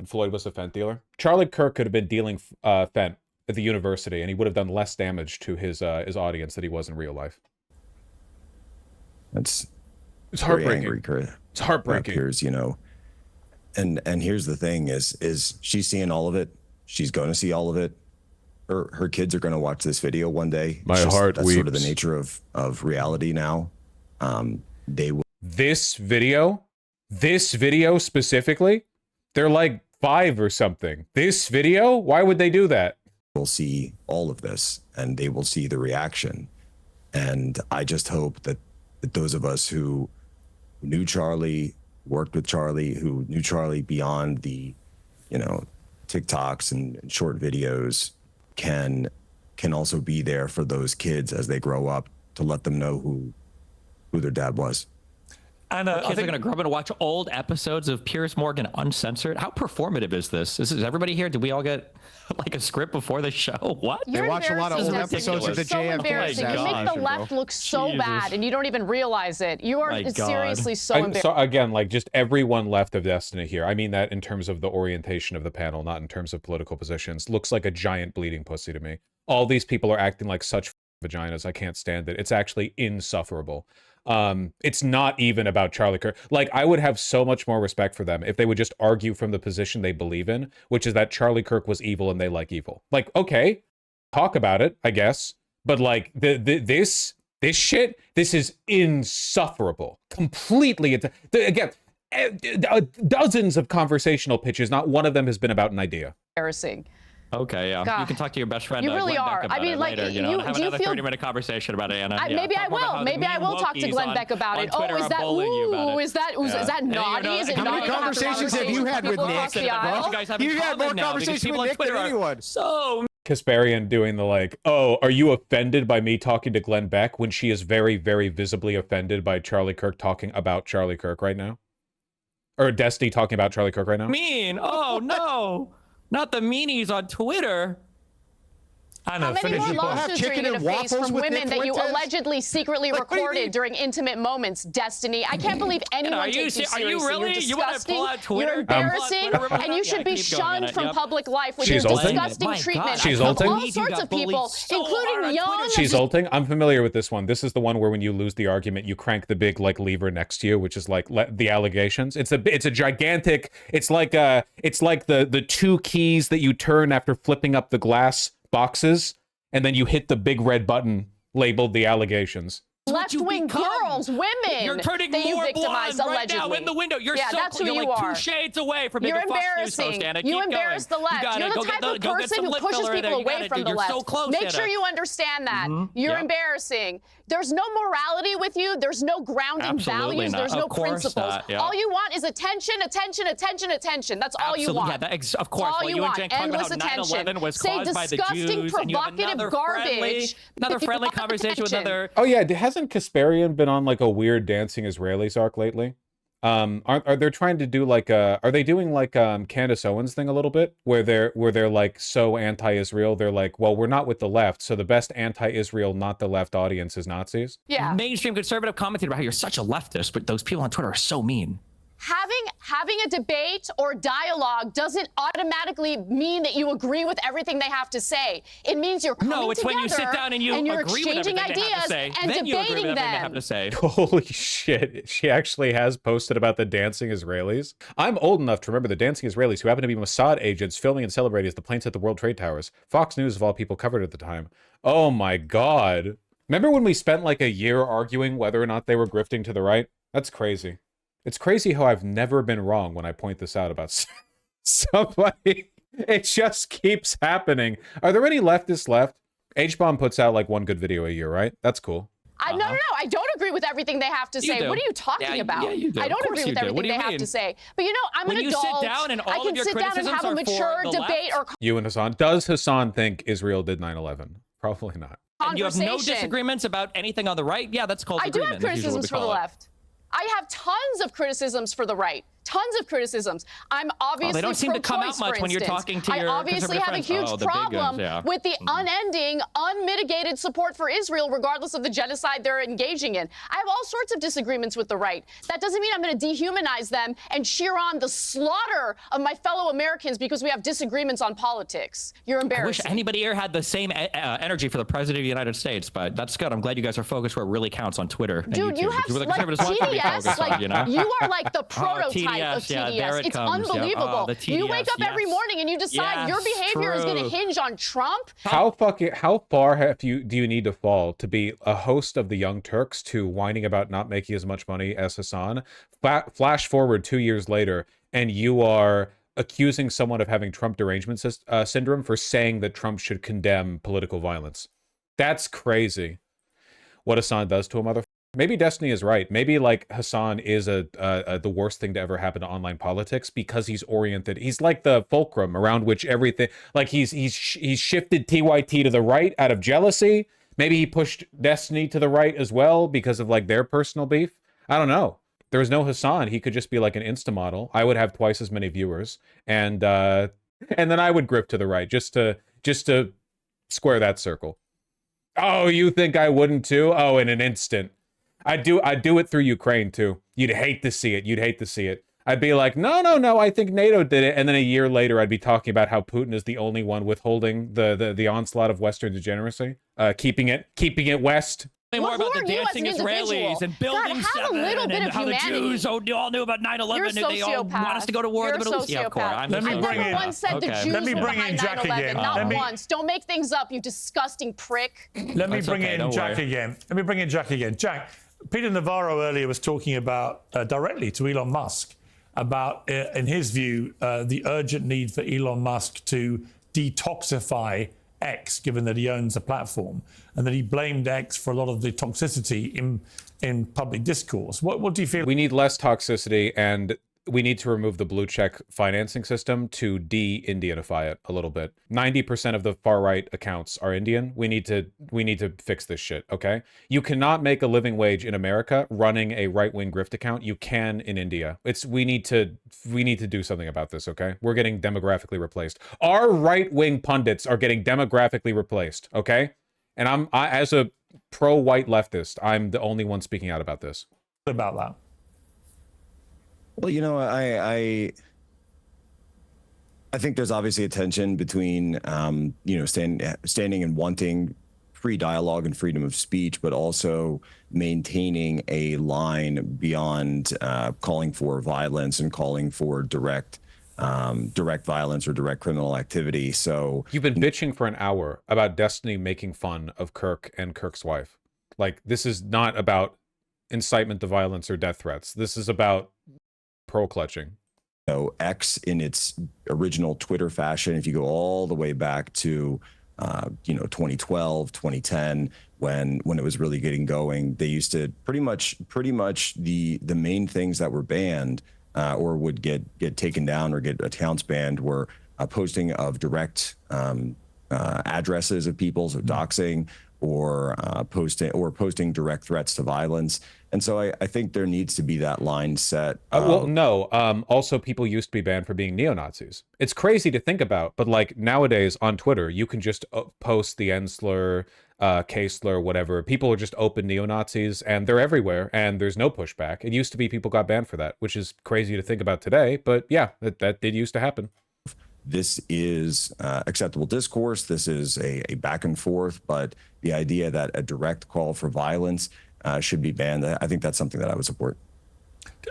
Floyd was a fent dealer. Charlie Kirk could have been dealing fent at the university, and he would have done less damage to his audience than he was in real life. It's heartbreaking. Angry, it's heartbreaking. Piers, and here's the thing: is she's seeing all of it. She's going to see all of it. Her kids are going to watch this video one day. My heart that's weeps. Sort of the nature of reality now. They will. This video specifically, they're like 5 or something. This video, why would they do that? Will see all of this, and they will see the reaction. And I just hope that those of us who knew Charlie, worked with Charlie, who knew Charlie beyond the, TikToks and short videos, can also be there for those kids as they grow up, to let them know who their dad was. And kids are going to grow up and watch old episodes of Piers Morgan uncensored. How performative is this? Is everybody here? Did we all get like a script before the show? What? They watch a lot of old episodes of the so JFK. Embarrassing. You make the left look so bad, and you don't even realize it. You are seriously so embarrassing. So again, like just everyone left of Destiny here. I mean that in terms of the orientation of the panel, not in terms of political positions. Looks like a giant bleeding pussy to me. All these people are acting like such vaginas. I can't stand it. It's actually insufferable. It's not even about Charlie Kirk. Like, I would have so much more respect for them if they would just argue from the position they believe in, which is that Charlie Kirk was evil and they like evil. Like, okay, talk about it, I guess. But like this shit, this is insufferable. Completely. Again, dozens of conversational pitches. Not one of them has been about an idea. Embarrassing. Okay, yeah. God. You can talk to your best friend. You really Glenn are. Beck about I mean, it like, later, have another 30-minute conversation about it, Anna. Maybe I will. Maybe I will talk to Glenn Beck about it. Oh, is that is that naughty? Is it how naughty? many conversations have you had with Nick? You had more conversations with Nick than anyone. So Kasparian doing the like, oh, are you offended by me talking to Glenn Beck when she is very, very visibly offended by Charlie Kirk talking about Charlie Kirk right now? Or Destiny talking about Charlie Kirk right now? Mean. Oh, no. Not the meanies on Twitter. How many more lawsuits are you going to face from women that you allegedly secretly recorded during intimate moments, Destiny? I can't believe anyone takes you seriously. Are you really? You're disgusting. You're embarrassing, and you should be shunned from public life with your disgusting treatment She's of ulting? all sorts of people, including young. She's ulting? I'm familiar with this one. This is the one where when you lose the argument, you crank the big like lever next to you, which is like the allegations. It's a gigantic. It's like the 2 keys that you turn after flipping up the glass boxes, and then you hit the big red button labeled the allegations. Left-wing girls, women. You're turning that you more victimized blonde right allegedly. now in the window. You're that's who you're you like are. 2 shades away from being You're a Fox News host, embarrassing. Anna. You Keep embarrass the left. You're the type of person who pushes people away from the left. So close, Make Anna. sure you understand that. You're embarrassing. There's no morality with you. There's no grounding values. There's no principles. All you want is attention, attention, attention, attention. That's all you want. Of course. All you want. and Jen talking Endless about how attention. 9/11 was Say caused by the disgusting, Jews, and you have provocative garbage. another friendly conversation with other. Oh yeah, hasn't Kasparian been on like a weird dancing Israelis arc lately? Are they trying to do like are they doing like Candace Owens thing a little bit where they're like so anti-Israel, they're like, well, we're not with the left, so the best anti-Israel not the left audience is Nazis? Yeah. Mainstream conservative commented about how you're such a leftist, but those people on Twitter are so mean. having a debate or dialogue doesn't automatically mean that you agree with everything they have to say. It means you're coming No, it's together when you sit down and you're exchanging ideas and then debating them. Holy shit. She actually has posted about the dancing Israelis. I'm old enough to remember the dancing Israelis who happened to be Mossad agents filming and celebrating as the planes hit the World Trade Towers. Fox News, of all people, covered it at the time. Oh my God. Remember when we spent like a year arguing whether or not they were grifting to the right? That's crazy. It's crazy how I've never been wrong when I point this out about somebody. It just keeps happening. Are there any leftists left? H-Bomb puts out like one good video a year, right? That's cool. No. I don't agree with everything they have to say. What are you talking about? Yeah, you do. I don't agree with everything they have to say. But you know, I'm an adult. When you sit down and all I can of your sit down and criticisms have a are mature for the debate or You and Hassan. Does Hassan think Israel did 9/11? Probably not. And you have no disagreements about anything on the right? Yeah, that's called agreement. I do have criticisms for the left. I have tons of criticisms for the right. Tons of criticisms. I'm obviously they don't seem to come out much when you're talking to your I obviously have a huge problem with the unending, unmitigated support for Israel, regardless of the genocide they're engaging in. I have all sorts of disagreements with the right. That doesn't mean I'm going to dehumanize them and cheer on the slaughter of my fellow Americans because we have disagreements on politics. You're embarrassing. I wish anybody here had the same energy for the President of the United States, but that's good. I'm glad you guys are focused where it really counts on Twitter. Dude, you have like TDS, like you are like the prototype of TDS. It's unbelievable. You wake up every morning and you decide your behavior is going to hinge on Trump. How far do you need to fall to be a host of the Young Turks to whining about not making as much money as Hassan? Flash forward 2 years later, and you are accusing someone of having Trump derangement syndrome for saying that Trump should condemn political violence. That's crazy. What Hassan does to a motherfucker. Maybe Destiny is right. Maybe like Hassan is the worst thing to ever happen to online politics because he's oriented. He's like the fulcrum around which everything. Like he's shifted TYT to the right out of jealousy. Maybe he pushed Destiny to the right as well because of like their personal beef. I don't know. There was no Hassan. He could just be like an Insta model. I would have twice as many viewers, and then I would grip to the right just to square that circle. Oh, you think I wouldn't too? Oh, in an instant. I'd do it through Ukraine too. You'd hate to see it. I'd be like, no, I think NATO did it. And then a year later, I'd be talking about how Putin is the only one withholding the onslaught of Western degeneracy, keeping it West. More about the dancing Israelis and building 7 and how the Jews all knew about 9/11 and they all want us to go to war in the Middle East. Yeah, of course. I never once said the Jews were behind 9/11. Not once. Don't make things up, you disgusting prick. Let me bring in Jack again. Jack, Peter Navarro earlier was talking about directly to Elon Musk about, in his view, the urgent need for Elon Musk to detoxify X, given that he owns the platform, and that he blamed X for a lot of the toxicity in public discourse. What do you feel? We need less toxicity, and we need to remove the blue check financing system to de-Indianify it a little bit. 90% of the far right accounts are Indian. We need to fix this shit, okay? You cannot make a living wage in America running a right-wing grift account. You can in India. We need to do something about this, okay? We're getting demographically replaced. Our right-wing pundits are getting demographically replaced, okay? And I as a pro-white leftist, I'm the only one speaking out about this. What about that? Well, you know, I think there's obviously a tension between, standing and wanting free dialogue and freedom of speech, but also maintaining a line beyond calling for violence and calling for direct violence or direct criminal activity. So you've been bitching for an hour about Destiny making fun of Kirk and Kirk's wife. Like, this is not about incitement to violence or death threats. This is about pearl clutching. X in its original Twitter fashion, if you go all the way back to 2012, 2010, when it was really getting going, they used to pretty much the main things that were banned or would get taken down or get accounts banned were posting of direct addresses of people's, or doxing, or posting direct threats to violence. And so I think there needs to be that line set. Well, no. Also, people used to be banned for being neo-Nazis. It's crazy to think about, but like nowadays on Twitter, you can just post the N slur, K slur, whatever. People are just open neo-Nazis, and they're everywhere, and there's no pushback. It used to be people got banned for that, which is crazy to think about today. But yeah, that did used to happen. This is acceptable discourse. This is a back and forth, but the idea that a direct call for violence should be banned, I think that's something that I would support.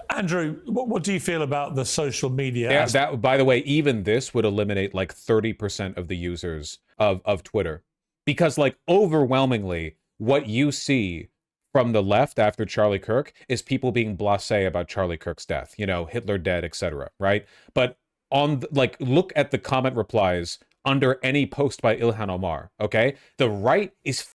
Andrew, what do you feel about the social media? Yeah, that, by the way, even this would eliminate like 30% of the users of Twitter, because like overwhelmingly what you see from the left after Charlie Kirk is people being blasé about Charlie Kirk's death, you know, Hitler dead, etc. Right? But on like, look at the comment replies under any post by Ilhan Omar. Okay, the right is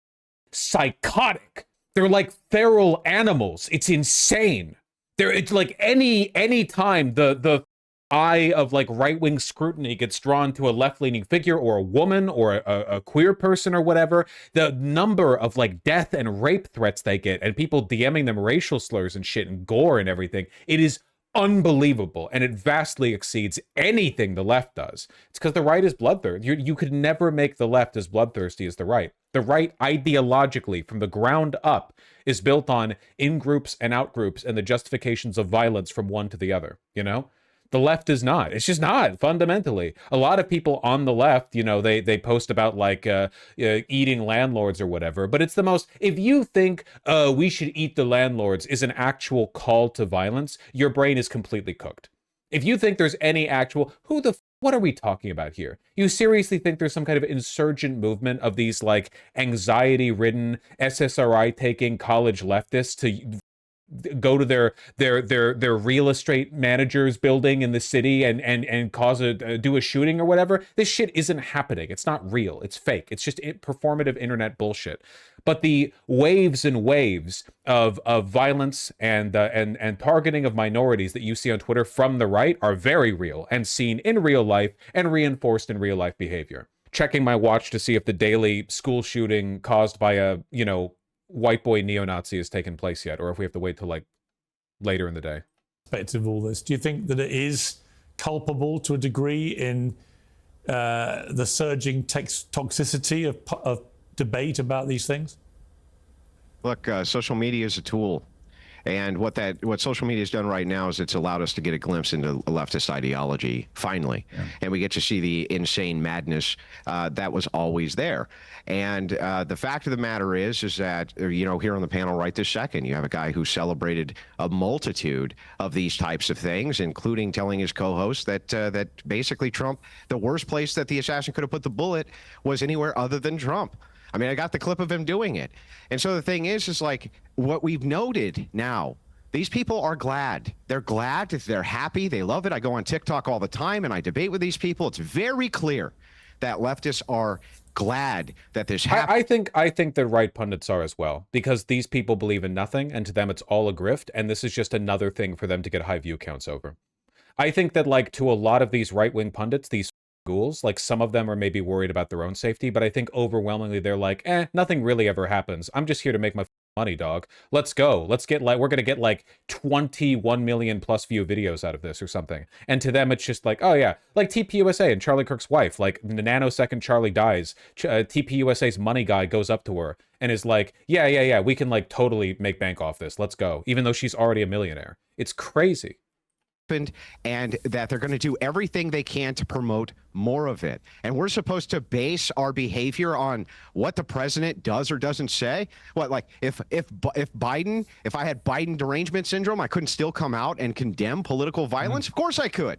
psychotic. They're like feral animals. It's insane. It's like any time the eye of like right-wing scrutiny gets drawn to a left-leaning figure or a woman or a queer person or whatever, the number of like death and rape threats they get and people DMing them racial slurs and shit and gore and everything, it is unbelievable, and it vastly exceeds anything the left does. It's because the right is bloodthirsty. You could never make the left as bloodthirsty as the right. The right, ideologically, from the ground up, is built on in-groups and out-groups and the justifications of violence from one to the other, you know? The left is not. It's just not, fundamentally. A lot of people on the left, you know, they post about like eating landlords or whatever, but it's the most, if you think we should eat the landlords is an actual call to violence, your brain is completely cooked. If you think there's any actual, what are we talking about here? You seriously think there's some kind of insurgent movement of these like anxiety-ridden, SSRI-taking college leftists to go to their real estate manager's building in the city and cause do a shooting or whatever? This shit isn't happening. It's not real. It's fake. It's just performative internet bullshit. But the waves and waves of violence and targeting of minorities that you see on Twitter from the right are very real and seen in real life and reinforced in real life behavior. Checking my watch to see if the daily school shooting caused by a, you know, white boy neo-Nazi has taken place yet, or if we have to wait till like later in the day. Of all this, do you think that it is culpable to a degree in the surging toxicity of debate about these things? Look, social media is a tool. And what social media has done right now is it's allowed us to get a glimpse into a leftist ideology, finally. Yeah. And we get to see the insane madness that was always there. And the fact of the matter is that, you know, here on the panel right this second, you have a guy who celebrated a multitude of these types of things, including telling his co-host that basically Trump, the worst place that the assassin could have put the bullet was anywhere other than Trump. I mean, I got the clip of him doing it. And so the thing is like what we've noted now, these people are glad. They're glad. They're happy. They love it. I go on TikTok all the time and I debate with these people. It's very clear that leftists are glad that this happened. I think the right pundits are as well, because these people believe in nothing and to them it's all a grift. And this is just another thing for them to get high view counts over. I think that like to a lot of these right-wing pundits, these ghouls, like some of them are maybe worried about their own safety, but I think overwhelmingly they're like, nothing really ever happens. I'm just here to make my money, dog. Let's go. Let's get like, we're going to get like 21 million plus view videos out of this or something. And to them, it's just like, oh yeah, like TPUSA and Charlie Kirk's wife, like the nanosecond Charlie dies, TPUSA's money guy goes up to her and is like, yeah, we can like totally make bank off this. Let's go. Even though she's already a millionaire. It's crazy. And that they're going to do everything they can to promote more of it. And we're supposed to base our behavior on what the president does or doesn't say. What, like if I had Biden derangement syndrome, I couldn't still come out and condemn political violence? Of course I could.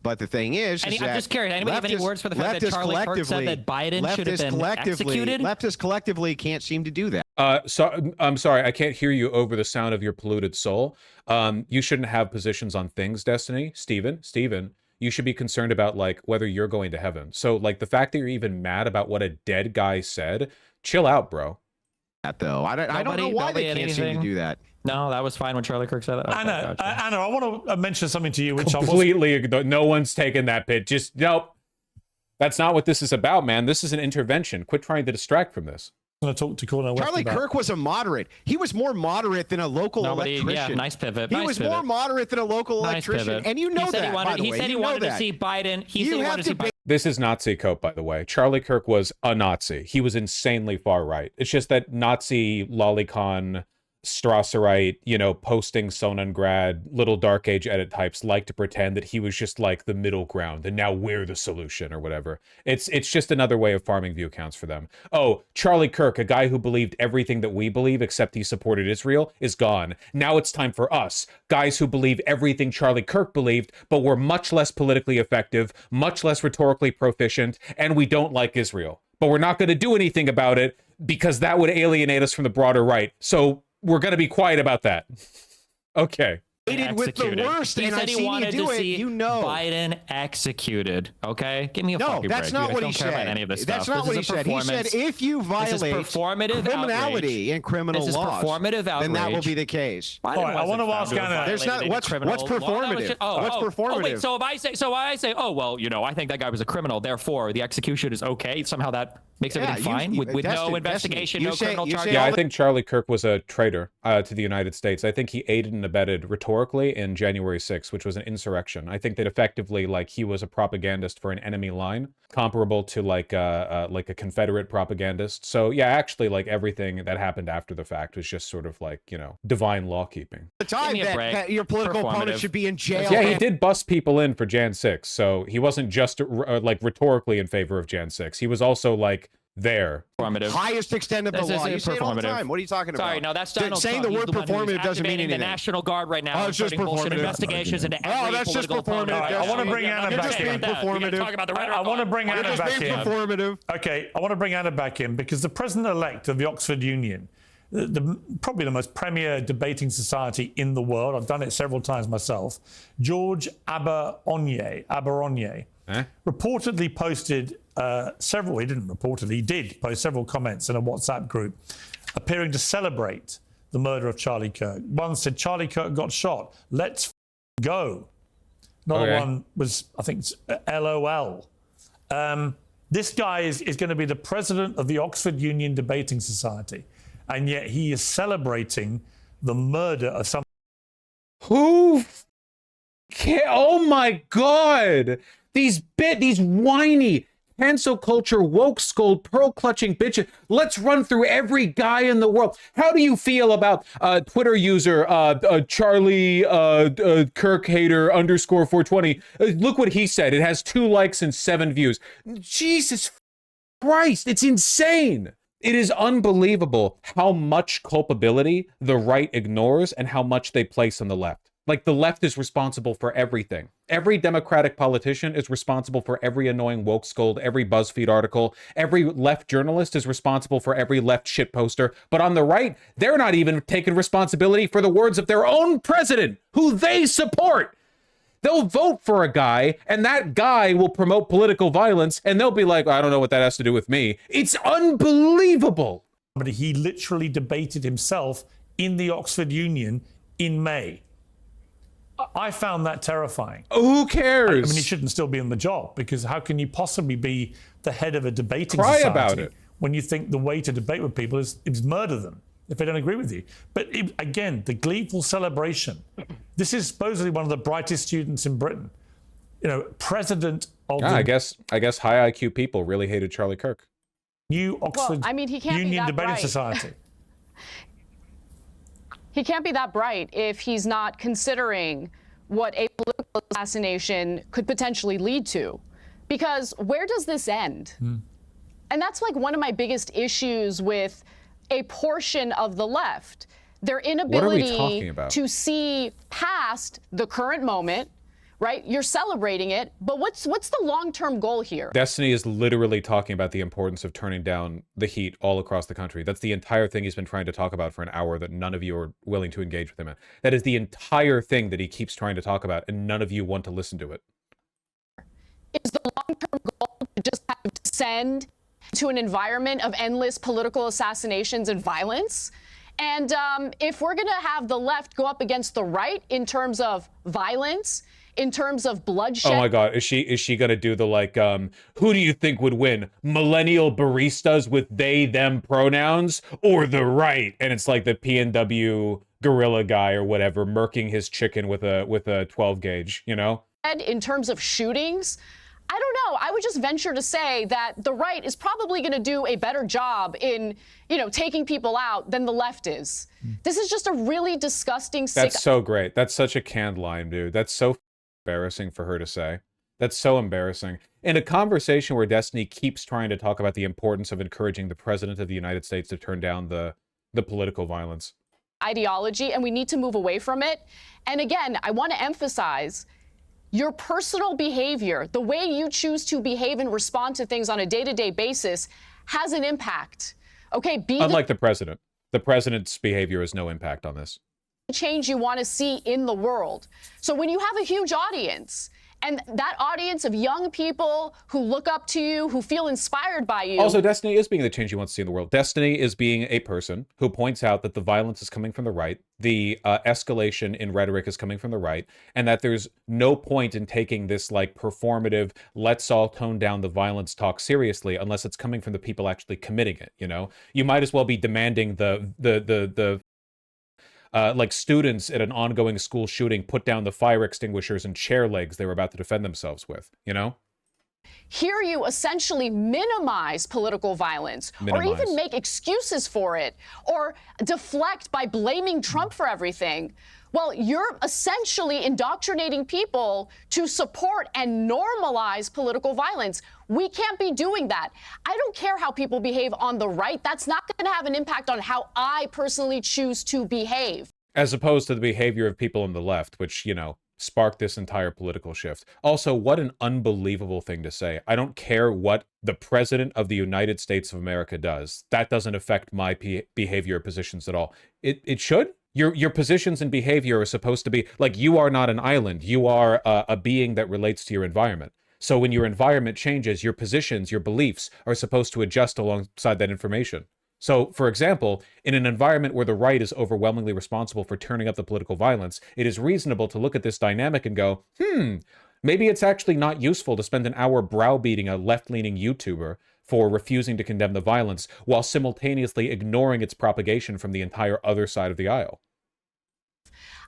But the thing is I'm just curious, anybody have any words for the fact that Charlie Kirk said that Biden should have been executed? Leftists collectively can't seem to do that. So I'm sorry, I can't hear you over the sound of your polluted soul. You shouldn't have positions on things, Destiny. Steven, you should be concerned about like whether you're going to heaven. So like the fact that you're even mad about what a dead guy said, chill out, bro. That though, I don't know why they can't seem to do that. No, that was fine when Charlie Kirk said that. Anna, I want to mention something to you, which completely no one's taken that bit. Just nope. That's not what this is about, man. This is an intervention. Quit trying to distract from this. I'm going to talk to Cornel West Charlie about. Kirk was a moderate. He was more moderate than a local electrician. Yeah, nice pivot. He was more moderate than a local electrician. Pivot. And you know that, by the way. He said he wanted to see Biden. He said he wanted to see Biden. This is Nazi cope, by the way. Charlie Kirk was a Nazi. He was insanely far right. It's just that Nazi lolicon, Strasserite, you know, posting Sonengrad, little dark age edit types like to pretend that he was just like the middle ground and now we're the solution or whatever. It's just another way of farming view counts for them. Oh, Charlie Kirk, a guy who believed everything that we believe except he supported Israel, is gone. Now it's time for us, guys who believe everything Charlie Kirk believed, but were much less politically effective, much less rhetorically proficient, and we don't like Israel. But we're not going to do anything about it because that would alienate us from the broader right. So we're going to be quiet about that. Okay. With the worst, he and said I've he seen you wanted do to it. see You know, Biden executed. Okay, give me a fucking break. No, that's not what he said. said. Any of this that's stuff. not what he said. He said if you violate criminality and criminal laws, then that will be the case. All right, I want to ask Anna. There's not what's performative. What's performative? Oh, wait, so if I say, oh well, you know, I think that guy was a criminal, therefore the execution is okay. Somehow that makes everything fine with no investigation, no criminal charges. Yeah, I think Charlie Kirk was a traitor to the United States. I think he aided and abetted rhetorically in January 6th, which was an insurrection. I think that effectively, like, he was a propagandist for an enemy line, comparable to like a Confederate propagandist. So yeah, actually, like everything that happened after the fact was just sort of like, you know, divine law keeping. The time that your political opponent should be in jail. Yeah, he did bust people in for Jan 6, so he wasn't just like rhetorically in favor of Jan 6. He was also like there. Highest extent of the law. You say it all the time. What are you talking about? Sorry, no, that's Donald saying Trump. the word performative doesn't mean anything. The National Guard right now. Oh, it's just performative. Investigations into every that's just political performative. opponent. I want to bring Anna You're back just being in. performative. Talk about the rhetoric. I want to bring Anna back in. Performative. Okay, I want to bring Anna back in because the president-elect of the Oxford Union, probably the most premier debating society in the world, I've done it several times myself, George Aberonye, reportedly posted he did post several comments in a WhatsApp group appearing to celebrate the murder of Charlie Kirk. One said, Charlie Kirk got shot. Let's go. Another one was, I think, LOL. This guy is going to be the president of the Oxford Union Debating Society, and yet he is celebrating the murder of some. Who? Oh my God! These whiny cancel culture woke skulled pearl clutching bitches. Let's run through every guy in the world. How do you feel about Twitter user Charlie Kirk hater _420? Look what he said. It has 2 likes and 7 views. Jesus Christ, it's insane. It is unbelievable how much culpability the right ignores and how much they place on the left. Like, the left is responsible for everything. Every Democratic politician is responsible for every annoying woke scold, every BuzzFeed article. Every left journalist is responsible for every left shit poster. But on the right, they're not even taking responsibility for the words of their own president, who they support. They'll vote for a guy, and that guy will promote political violence, and they'll be like, I don't know what that has to do with me. It's unbelievable. But he literally debated himself in the Oxford Union in May. I found that terrifying. Who cares? I mean, he shouldn't still be in the job, because how can you possibly be the head of a debating society about it when you think the way to debate with people is murder them if they don't agree with you? But again, the gleeful celebration. This is supposedly one of the brightest students in Britain. You know, president of I guess high IQ people really hated Charlie Kirk. New Oxford Union Debating Society. He can't be that bright if he's not considering what a political assassination could potentially lead to. Because where does this end? And that's like one of my biggest issues with a portion of the left. Their inability to see past the current moment, right? You're celebrating it, but what's the long-term goal here? Destiny is literally talking about the importance of turning down the heat all across the country. That's the entire thing he's been trying to talk about for an hour that none of you are willing to engage with him in. That is the entire thing that he keeps trying to talk about, and none of you want to listen to it. Is the long-term goal to just have to descend to an environment of endless political assassinations and violence? And if we're going to have the left go up against the right in terms of violence, in terms of bloodshed. Oh my God, is she gonna do the like, who do you think would win? Millennial baristas with they, them pronouns, or the right? And it's like the PNW gorilla guy or whatever, murking his chicken with a 12 gauge, you know? In terms of shootings, I don't know. I would just venture to say that the right is probably going to do a better job in, taking people out than the left is. This is just a really disgusting. That's so great. That's such a canned line, dude. That's so embarrassing for her to say. That's so embarrassing. In a conversation where Destiny keeps trying to talk about the importance of encouraging the president of the United States to turn down the political violence. Ideology, and we need to move away from it. And again, I want to emphasize your personal behavior, the way you choose to behave and respond to things on a day-to-day basis has an impact. Okay, unlike the president. The president's behavior has no impact on this. Change you want to see in the world. So when you have a huge audience, and that audience of young people who look up to you, who feel inspired by you. Also, Destiny is being the change you want to see in the world. Destiny is being a person who points out that the violence is coming from the right, the escalation in rhetoric is coming from the right, and that there's no point in taking this like performative, let's all tone down the violence talk seriously unless it's coming from the people actually committing it, you know? You might as well be demanding the like students at an ongoing school shooting put down the fire extinguishers and chair legs they were about to defend themselves with, you know? Hear you essentially minimize political violence or even make excuses for it or deflect by blaming Trump for everything. Well, you're essentially indoctrinating people to support and normalize political violence. We can't be doing that. I don't care how people behave on the right. That's not going to have an impact on how I personally choose to behave. As opposed to the behavior of people on the left, which, you know, sparked this entire political shift. Also, what an unbelievable thing to say. I don't care what the president of the United States of America does. That doesn't affect my behavior or positions at all. It should? Your positions and behavior are supposed to be like, you are not an island. You are a being that relates to your environment. So when your environment changes, your positions, your beliefs are supposed to adjust alongside that information. So, for example, in an environment where the right is overwhelmingly responsible for turning up the political violence, it is reasonable to look at this dynamic and go, maybe it's actually not useful to spend an hour browbeating a left-leaning YouTuber for refusing to condemn the violence while simultaneously ignoring its propagation from the entire other side of the aisle.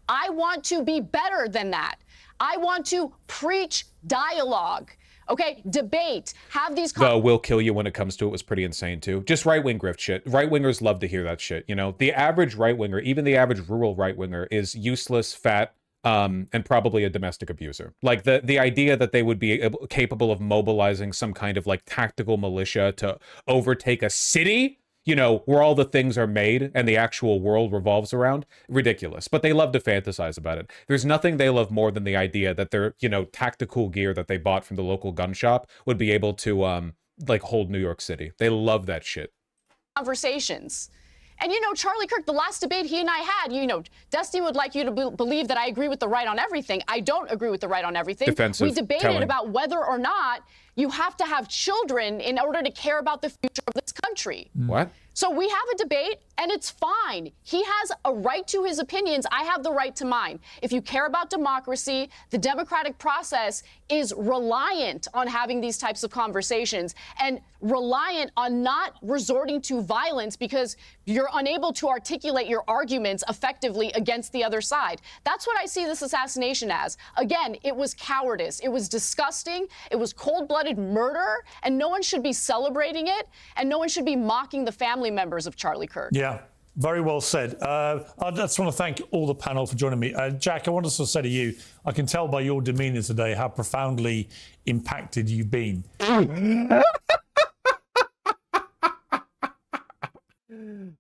I want to be better than that. I want to preach dialogue. Okay, debate, have these... The will kill you when it comes to it was pretty insane, too. Just right-wing grift shit. Right-wingers love to hear that shit, you know? The average right-winger, even the average rural right-winger, is useless, fat, and probably a domestic abuser. Like, the idea that they would be capable of mobilizing some kind of, like, tactical militia to overtake a city... you know, where all the things are made and the actual world revolves around, ridiculous. But they love to fantasize about it. There's nothing they love more than the idea that their, you know, tactical gear that they bought from the local gun shop would be able to, like, hold New York City. They love that shit. Conversations. And, you know, Charlie Kirk, the last debate he and I had, you know, Destiny would like you to believe that I agree with the right on everything. I don't agree with the right on everything. Defensive, we debated about whether or not you have to have children in order to care about the future of this country. What? So we have a debate, and it's fine. He has a right to his opinions. I have the right to mine. If you care about democracy, the democratic process is reliant on having these types of conversations and reliant on not resorting to violence because you're unable to articulate your arguments effectively against the other side. That's what I see this assassination as. Again, it was cowardice. It was disgusting. It was cold-blooded murder, and no one should be celebrating it, and no one should be mocking the family members of Charlie Kirk. Yeah, very well said. I just want to thank all the panel for joining me. Jack, I want to say to you, I can tell by your demeanour today how profoundly impacted you've been.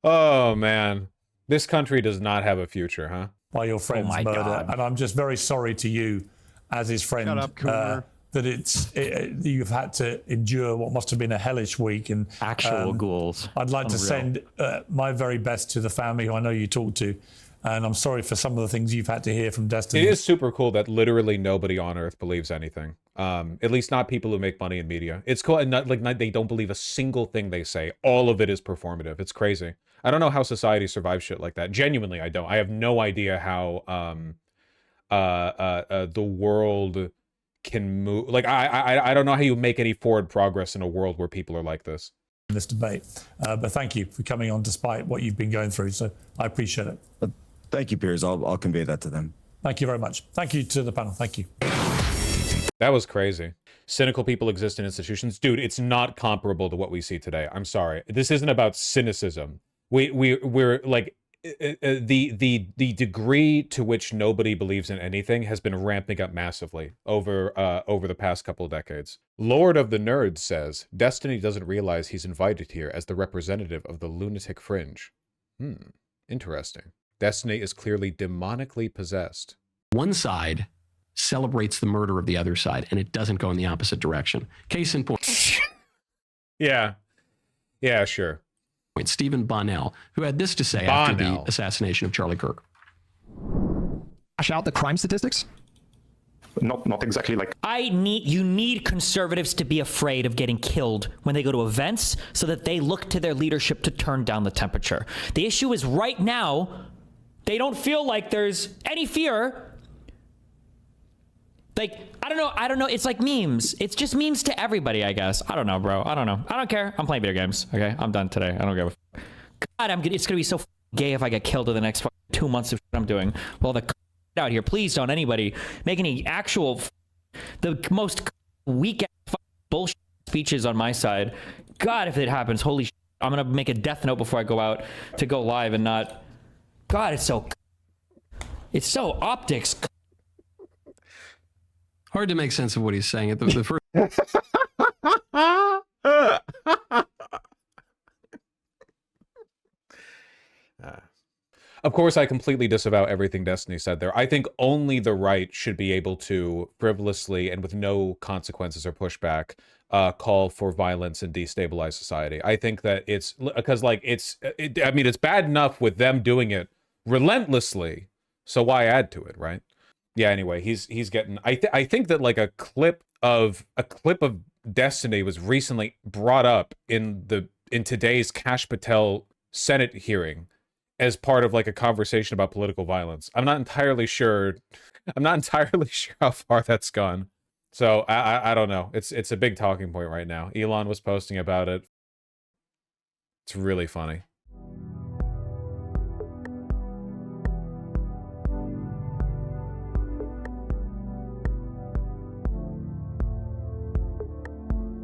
Oh, man. This country does not have a future, huh? By your friend's murder. God. And I'm just very sorry to you as his friend. Shut up, Cooper. That you've had to endure what must have been a hellish week. And actual ghouls. I'd like to send my very best to the family who I know you talked to. And I'm sorry for some of the things you've had to hear from Destiny. It is super cool that literally nobody on Earth believes anything. At least not people who make money in media. It's cool. And they don't believe a single thing they say. All of it is performative. It's crazy. I don't know how society survives shit like that. Genuinely, I don't. I have no idea how the world can move. Like I don't know how you make any forward progress in a world where people are like this. In this debate, but thank you for coming on despite what you've been going through. So I appreciate it. Thank you, Piers. I'll convey that to them. Thank you very much. Thank you to the panel. Thank you. That was crazy. Cynical people exist in institutions. Dude, it's not comparable to what we see today. I'm sorry. This isn't about cynicism. We're like, the degree to which nobody believes in anything has been ramping up massively over the past couple of decades. Lord of the Nerds says, Destiny doesn't realize he's invited here as the representative of the lunatic fringe. Interesting. Destiny is clearly demonically possessed. One side celebrates the murder of the other side, and it doesn't go in the opposite direction. Case in point. Yeah, sure. Stephen Bonnell, who had this to say after the assassination of Charlie Kirk. Hash out the crime statistics? Not exactly like. You need conservatives to be afraid of getting killed when they go to events so that they look to their leadership to turn down the temperature. The issue is right now, they don't feel like there's any fear. Like, I don't know. It's like memes. It's just memes to everybody, I guess. I don't know, bro. I don't know. I don't care. I'm playing video games. Okay, I'm done today. I don't give a fuck. God, it's gonna be so gay if I get killed in the next 2 months of shit I'm doing. Well, the out here, please don't anybody make any actual the most weak bullshit speeches on my side. God, if it happens, holy shit, I'm gonna make a death note before I go out to go live and not. God, it's so optics. Hard to make sense of what he's saying. The first. Of course, I completely disavow everything Destiny said there. I think only the right should be able to frivolously and with no consequences or pushback call for violence and destabilize society. I think that it's because, like, it's bad enough with them doing it relentlessly, so why add to it, right? Yeah, anyway, he's getting I think that like a clip of Destiny was recently brought up in today's Kash Patel Senate hearing as part of like a conversation about political violence. I'm not entirely sure how far that's gone. So I don't know. It's a big talking point right now. Elon was posting about it. It's really funny.